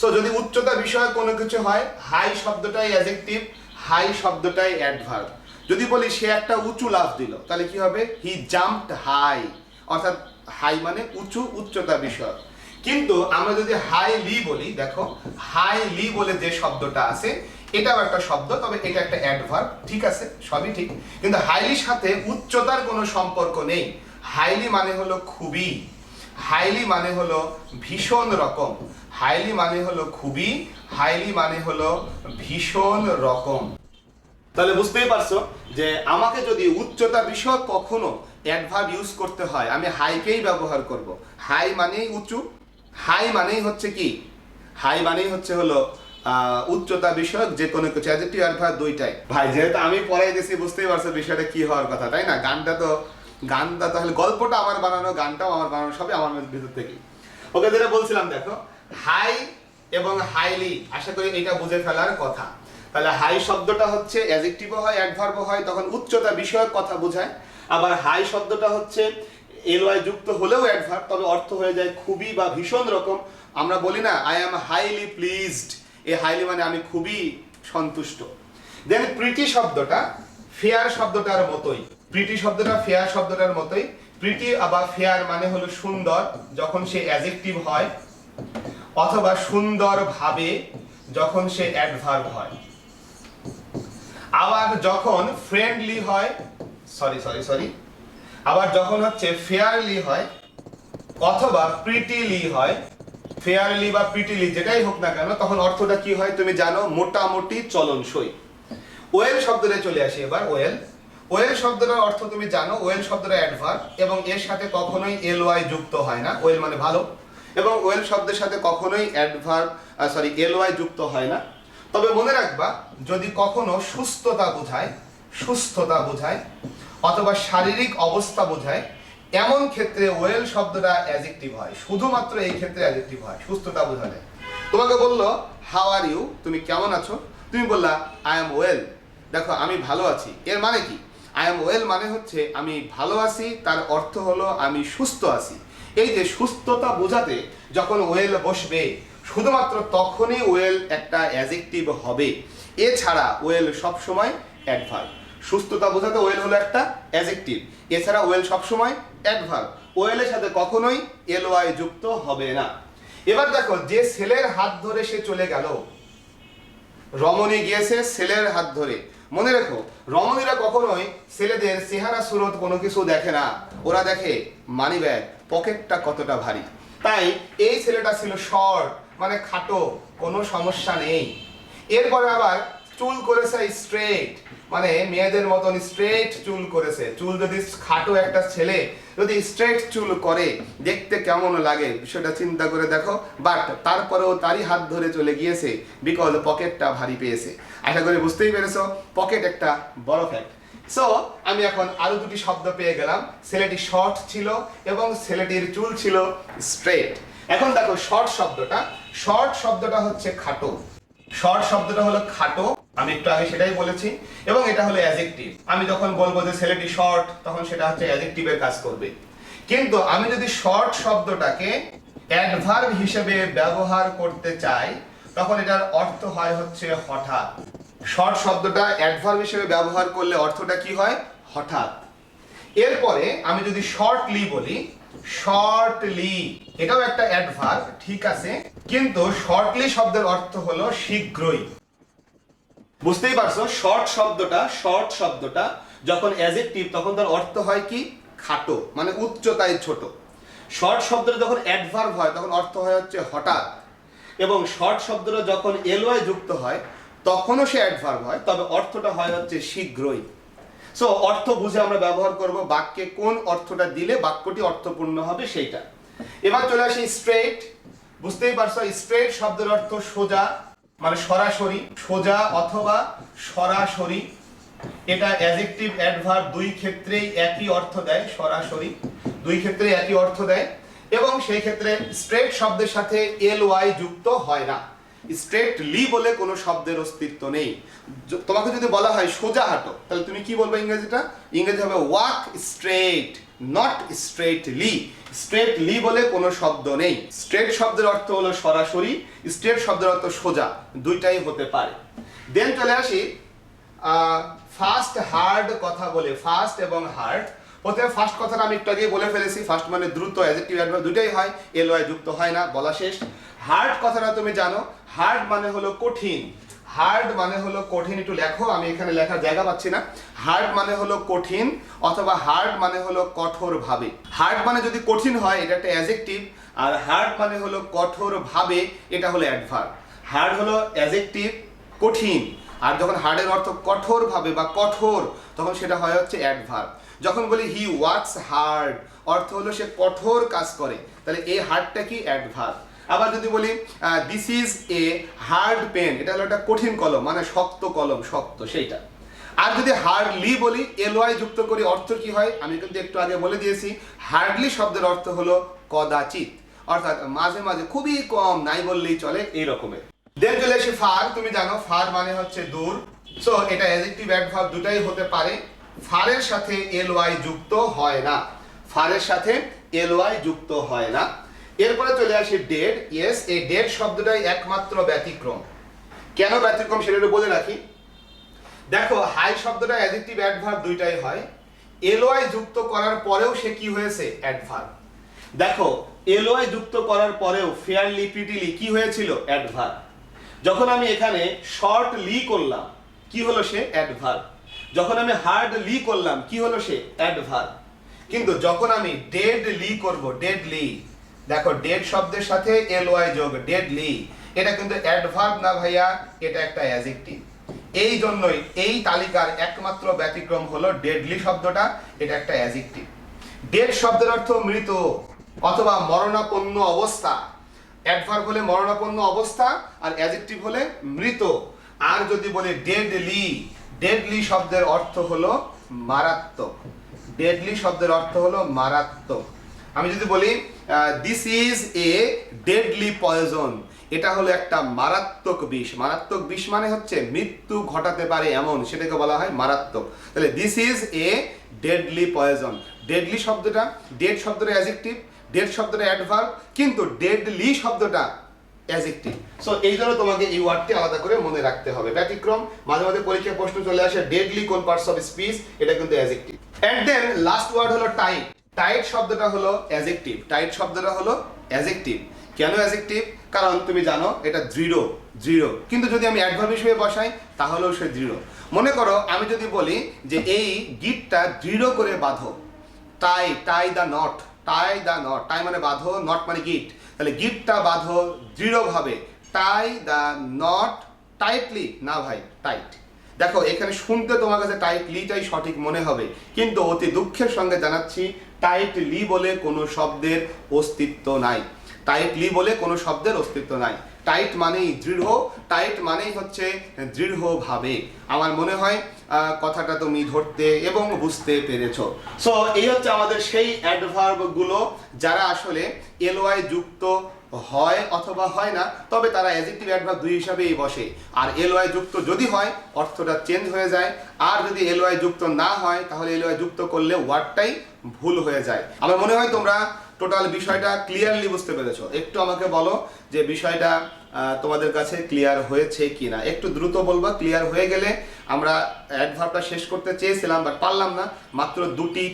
সো যদি উচ্চতা বিষয়ক কোনো কিছু হয়, হাই শব্দটাই অ্যাডজেক্টিভ, হাই শব্দটাই অ্যাডভার্ব। যদি বলি সে একটা উঁচু লাফ দিল, তাহলে কি হবে? হি জাম্পড হাই, অর্থাৎ হাই মানে উঁচু, উচ্চতা বিষয়ক। কিন্তু আমরা যদি হাইলি বলি, দেখো হাইলি বলে যে শব্দটা আছে এটাও একটা শব্দ, তবে এটা একটা অ্যাডভার্ব, ঠিক আছে, সবই ঠিক। কিন্তু হাইলির সাথে উচ্চতার কোনো সম্পর্ক নেই। হাইলি মানে হলো খুবই, হাইলি মানে হলো ভীষণ রকম, হাইলি মানে হলো খুবই, হাইলি মানে হলো ভীষণ রকম। তাহলে বুঝতেই পারছো যে আমাকে যদি উচ্চতা বিষয়ক কখনো অ্যাডভার্ব ইউজ করতে হয়, আমি হাইকেই ব্যবহার করব। হাই মানেই উঁচু, হাই মানেই হচ্ছে কি, হাই মানেই হচ্ছে হলো উচ্চতা বিষয়ক যে কোনো কিছু, অ্যাডজেক্টিভ অ্যাডভার্ব দুইটাই। ভাই যেহেতু আমি পড়াই দিয়েছি, বুঝতেই পারছো বিষয়টা কি হওয়ার কথা, তাই না? গানটা তাহলে গল্পটা আমার বানানো, গানটাও আমার বানানো, সবই আমার ভিতর থেকে। ওকে, যেটা বলছিলাম দেখো, হাই এবং হাইলি, আশা করি এটা বুঝে ফেলার কথা। তাহলে হাই শব্দটা হচ্ছে অ্যাডজেক্টিভও হয় অ্যাডভার্বও হয়, তখন উচ্চতা বিষয়ক কথা বোঝায়। আবার হাই শব্দটা হচ্ছে এলওয়াই যুক্ত হলেও অ্যাডভার্ব, তবে অর্থ হয়ে যায় খুবই বা ভীষণ রকম। আমরা বলি না আই অ্যাম হাইলি প্লিজড, এই হাইলি মানে আমি খুবই সন্তুষ্ট। দেন প্রিটি শব্দটা ফেয়ার শব্দটার মতোই, প্রিটি শব্দটা ফেয়ার শব্দটার মতোই। প্রিটি আবার ফেয়ার মানে হলো সুন্দর যখন সে অ্যাডজেক্টিভ হয়, অথবা সুন্দর ভাবে যখন সে অ্যাডভার্ব হয়। আবার যখন ফ্রেন্ডলি হয়, আবার যখন হচ্ছে ফেয়ারলি হয় অথবা প্রিটিলি হয়, ফেয়ারলি বা প্রিটিলি যেটাই হোক না কেন, তখন অর্থটা কি হয় তুমি জানো, মোটামুটি চলনসই। ওয়েল শব্দটা চলে আসি এবার। ওয়েল শব্দটার অর্থ তুমি জানো, ওয়েল শব্দটা অ্যাডভার্ব এবং এর সাথে কখনোই এলওয়াই যুক্ত হয় না। ওয়েল মানে ভালো, এবং ওয়েল শব্দের সাথে কখনোই এলওয়াই যুক্ত হয় না। তবে মনে রাখবা, যদি কখনো সুস্থতা বোঝায় অথবা শারীরিক অবস্থা বোঝায়, এমন ক্ষেত্রে ওয়েল শব্দটা অ্যাডজেক্টিভ হয়, শুধুমাত্র এই ক্ষেত্রে অ্যাডজেক্টিভ হয় সুস্থতা বোঝালে। তোমাকে বললো হাউ আর ইউ, তুমি কেমন আছো, তুমি বললা আই এম ওয়েল। দেখো আমি ভালো আছি, এর মানে কি? আই এম ওয়েল মানে হচ্ছে আমি ভালো আছি, তার অর্থ হলো আমি সুস্থ আছি। এই যে সুস্থতা বোঝাতে যখন ওয়েল বসবে, শুধুমাত্র তখনই ওয়েল একটা অ্যাডজেক্টিভ হবে, এছাড়া ওয়েল সবসময় অ্যাডভার্ব। সুস্থতা বোঝাতে ওয়েল হলো একটা অ্যাডজেক্টিভ, এছাড়া ওয়েল সবসময় অ্যাডভার্ব। ওয়েলের সাথে কখনোই এলওয়াই যুক্ত হবে না। এবার দেখো, যে ছেলের হাত ধরে সে চলে গেল, রমণী গিয়েছে ছেলের হাত ধরে। মনে রেখো, রমণীরা কখনোই ছেলেদের চেহারা সুরত কোনো কিছু দেখে না, ওরা দেখে মানি ব্যাগ, পকেটটা কতটা ভারী। তাই এই ছেলেটা ছিল শর্ট, মানে খাটো, কোনো সমস্যা নেই। এরপরে আবার চুল করেছে স্ট্রেট, মানে মেয়েদের মতন স্ট্রেট চুল করেছে। চুল যদি খাটো একটা ছেলে যদি স্ট্রেট চুল করে, দেখতে কেমন লাগে সেটা চিন্তা করে দেখো। বাট তারপরেও তারই হাত ধরে চলে গিয়েছে, বিকজ পকেটটা ভারী পেয়েছে। আশা করি বুঝতেই পেরেছো, পকেট একটা বড় ফ্যাক্ট। সো আমি এখন আরো দুটি শব্দ পেয়ে গেলাম, ছেলেটি শর্ট ছিল এবং ছেলেটির চুল ছিল স্ট্রেট। এখন দেখো শর্ট শব্দটা হচ্ছে খাটো, শর্ট শব্দটা হলো খাটো, আমি একটু আগে সেটাই বলেছি, এবং এটা হলো অ্যাডজেক্টিভ। আমি যখন বলবো যে ছেলেটি শর্ট, তখন সেটা হচ্ছে অ্যাডজেক্টিভের কাজ করবে। কিন্তু আমি যদি শর্ট শব্দটাকে অ্যাডভার্ব হিসেবে ব্যবহার করতে চাই, তখন এটার অর্থ হয় হচ্ছে হঠাৎ। শর্ট শব্দটা অ্যাডভার্ব হিসেবে ব্যবহার করলে অর্থটা কি হয়? হঠাৎ। এরপরে আমি যদি শর্টলি বলি, শর্টলি এটাও একটা অ্যাডভার্ব, ঠিক আছে, কিন্তু শর্টলি শব্দের অর্থ হলো শীঘ্রই। বুঝতেই পারছো, শর্ট শব্দটা যখন অ্যাডজেক্টিভ, তখন তার অর্থ হয় কি? খাটো, মানে উচ্চতায় ছোট। শর্ট শব্দটা যখন অ্যাডভার্ব হয়, তখন অর্থ হয় হচ্ছে হঠাৎ। এবং শর্ট শব্দটা যখন এলওয়াই যুক্ত হয়, তখনও সে অ্যাডভার্ব হয়, তবে অর্থটা হয় হচ্ছে শীঘ্রই। সো অর্থ বুঝে আমরা ব্যবহার করব, বাক্যে কোন অর্থটা দিলে বাক্যটি অর্থপূর্ণ হবে সেইটা। এবার চলে আসি স্ট্রেট। বুঝতেই পারছো, স্ট্রেট শব্দের অর্থ সোজা, মানে সরাসরি, সোজা অথবা সরাসরি। এটা অ্যাডজেক্টিভ অ্যাডভার্ব দুই ক্ষেত্রেই একই অর্থ দেয়, সরাসরি দুই ক্ষেত্রে একই অর্থ দেয়, এবং সেই ক্ষেত্রে স্ট্রেট শব্দের সাথে এল ওয়াই যুক্ত হয় না। স্ট্রেটলি বলে কোনো শব্দের অস্তিত্ব নেই। তোমাকে যদি বলা হয় সোজা হাঁটো, তাহলে তুমি কি বলবে ইংরেজিটা? ইংরেজি হবে ওয়াক স্ট্রেট, নট স্ট্রেটলি। স্ট্রেটলি বলে কোনো শব্দ নেই। স্ট্রেট শব্দের অর্থ হলো সরাসরি, স্ট্রেট শব্দের অর্থ সোজা, দুইটাই হতে পারে। দেন চলে আসি ফাস্ট হার্ড কথা বলে, ফাস্ট এবং হার্ড। প্রথমে ফার্স্ট কথাটা আমি একটু আগেই বলে ফেলেছি, ফার্স্ট মানে দ্রুত, অ্যাডজেক্টিভ অ্যাডভার্ব দুইটাই হয়, এল ওয়াই যুক্ত হয় না, বলা শেষ। হার্ড কথাটা তুমি জানো, হার্ড মানে হলো কঠিন, হার্ড মানে হলো কঠিন। একটু লেখো, আমি এখানে লেখার জায়গা পাচ্ছি না। হার্ড মানে হলো কঠিন, অথবা হার্ড মানে হলো কঠোর ভাবে। হার্ড মানে যদি কঠিন হয় এটা একটা অ্যাডজেক্টিভ, আর হার্ড মানে হলো কঠোর ভাবে, এটা হলো অ্যাডভার্ব। হার্ড হলো অ্যাডজেক্টিভ, কঠিন, আর যখন হার্ডের অর্থ কঠোর ভাবে বা কঠোর, তখন সেটা হয় হচ্ছে অ্যাডভার্ব। যখন বলি হি ওয়ার্কস হার্ড, অর্থ হলো সে কঠোর কাজ করে, তাহলে এই হার্ডটা কি? অ্যাডভার্ব। আবার যদি বলি this is a hard pen, এটা হলো একটা কঠিন কলম, মানে শক্ত কলম, শক্ত সেইটা। আর যদি হার্ডলি বলি, এল ওয়াই যুক্ত করি, অর্থ কি হয়? আমি কিন্তু একটু আগে বলে দিয়েছি, হার্ডলি শব্দের অর্থ হলো কদাচিৎ, অর্থাৎ মাঝে মাঝে, খুবই কম, নাই বললেই চলে, এই রকমের। দেন চলে আসি ফার। তুমি জানো ফার মানে হচ্ছে দূর। সো এটা অ্যাডজেক্টিভ অ্যাডভার্ব দুটাই হতে পারে। ফারের সাথে এল ওয়াই যুক্ত হয় না, ফারের সাথে এল ওয়াই যুক্ত হয় না। এরপরে চলে আসি ডেড। ইয়েস, এই ডেড শব্দটাই একমাত্র ব্যতিক্রম। কেন ব্যতিক্রম সেটা একটু বলে রাখি। দেখো, হাই শব্দটা অ্যাডজেক্টিভ অ্যাডভার্ব দুইটাই হয়, এল ওয়াই যুক্ত করার পরেও সে কি হয়েছে? অ্যাডভার্ব। দেখো, এল ওয়াই যুক্ত করার পরেও ফেয়ারলি, প্রিটিলি কি হয়েছিল? অ্যাডভার্ব। যখন আমি এখানে শর্টলি করলাম, কি হলো সে? অ্যাডভার্ব। যখন আমি হার্ডলি করলাম, কি হলো সে? অ্যাডভার্ব। কিন্তু যখন আমি ডেডলি করব, ডেডলি, দেখো ডেড শব্দের সাথে এল ওয়াই যোগ, ডেডলি, এটা কিন্তু অ্যাডভার্ব না ভাইয়া, এটা একটা অ্যাডজেক্টিভ। এই জন্যই এই তালিকার একমাত্র ব্যতিক্রম হলো ডেডলি শব্দটা, এটা একটা অ্যাডজেক্টিভ। ডেড শব্দের অর্থ মৃত অথবা মরণাপন্ন অবস্থা। অ্যাডভার্ব হলে মরণাপন্ন অবস্থা, আর অ্যাডজেক্টিভ হলে মৃত। আর যদি বলি ডেডলি, ডেডলি শব্দের অর্থ হলো মারাত্মক, ডেডলি শব্দের অর্থ হলো মারাত্মক। আমি যদি বলি this is A deadly poison, এটা হলো একটা মারাত্মক বিষ। মারাত্মক বিষ মানে হচ্ছে মৃত্যু ঘটাতে পারে এমন, সেটাকে বলা হয় মারাত্মক। তাহলে this is A deadly poison. Deadly শব্দটা, ডেড শব্দটা অ্যাডজেক্টিভ, ডেড শব্দটা অ্যাডভার্ব, কিন্তু ডেডলি শব্দটা অ্যাডজেক্টিভ। সো এই জন্য তোমাকে এই ওয়ার্ডটি আলাদা করে মনে রাখতে হবে। ব্যতিক্রম, মাঝে মাঝে পরীক্ষায় প্রশ্ন চলে আসে ডেডলি কোন পার্টস অফ স্পিচ, এটা কিন্তু adjective. And then last word হলো টাইট। টাইট শব্দটা হলো অ্যাডজেক্টিভ, টাইট শব্দটা হলো অ্যাডজেক্টিভ। কেন অ্যাডজেক্টিভ? কারণ তুমি জানো এটা দৃঢ়, দৃঢ়। কিন্তু যদি আমি অ্যাডভার্ব হিসেবে বসাই, তাহলেও সে দৃঢ়। মনে করো আমি যদি বলি যে এই গিটটা দৃঢ় করে বাঁধো, tie, tie the knot, tie the knot, tie মানে বাঁধো, নট মানে গিট, তাহলে গিটটা বাঁধো দৃঢ়ভাবে, টাই দ্য নট টাইটলি, না ভাই, টাইট। দেখো এখানে শুনতে তোমার কাছে টাইটলিটাই সঠিক মনে হবে, কিন্তু অতি দুঃখের সঙ্গে জানাচ্ছি টাইটলি বলে কোনো শব্দের অস্তিত্ব নাই, টাইটলি বলে কোনো শব্দের অস্তিত্ব নাই। টাইট মানেই দৃঢ়, টাইট মানেই হচ্ছে দৃঢ়ভাবে। আমার মনে হয় কথাটা তুমি ধরতে এবং বুঝতে পেরেছো। সো এই হচ্ছে আমাদের সেই অ্যাডভার্বগুলো যারা আসলে এল ওয়াই যুক্ত হয় অথবা হয় না, তবে তারা অ্যাডজেক্টিভ অ্যাডভার্ব দুই হিসাবেই বসে। আর এল ওয়াই যুক্ত যদি হয়, অর্থটা চেঞ্জ হয়ে যায়। আর যদি এল ওয়াই যুক্ত না হয়, তাহলে এল ওয়াই যুক্ত করলে ওয়ার্ডটাই ভুল হয়ে যায়। আমার মনে হয় তোমরা টোটাল বিষয়টা ক্লিয়ারলি বুঝতে পেরেছো। একটু আমাকে বলো যে বিষয়টা তোমাদের কাছে ক্লিয়ার হয়েছে কিনা। একটু দ্রুত বলবা। ক্লিয়ার হয়ে গেলে আমরা অ্যাডভার্বটা শেষ করতে চেয়েছিলাম, বাট পারলাম না, মাত্র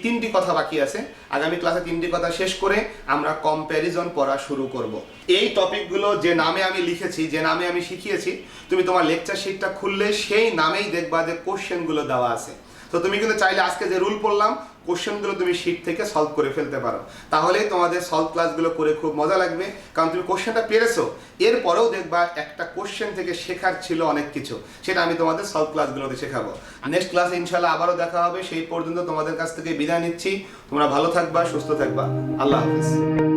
তিনটি কথা বাকি আছে। আগামী ক্লাসে তিনটি কথা শেষ করে আমরা কম্প্যারিজন পড়া শুরু করব। এই টপিকগুলো যে নামে আমি লিখেছি, যে নামে আমি শিখিয়েছি, তুমি তোমার লেকচার শিটটা খুললে সেই নামেই দেখবা যে কোশ্চেনগুলো দেওয়া আছে। তো তুমি কিন্তু চাইলে আজকে যে রুল পড়লাম, কোশ্চেনগুলো তুমি শিট থেকে সলভ করে ফেলতে পারো। তাহলেই তোমাদের সলভ ক্লাসগুলো করে খুব মজা লাগবে, কারণ তুমি কোশ্চেনটা পেরেছো। এরপরেও দেখবা একটা কোশ্চেন থেকে শেখার ছিল অনেক কিছু, সেটা আমি তোমাদের সলভ ক্লাসগুলোতে শেখাবো। নেক্সট ক্লাসে ইনশাল্লাহ আবারও দেখা হবে। সেই পর্যন্ত তোমাদের কাছ থেকে বিদায় নিচ্ছি। তোমরা ভালো থাকবা, সুস্থ থাকবা। আল্লাহ হাফিজ।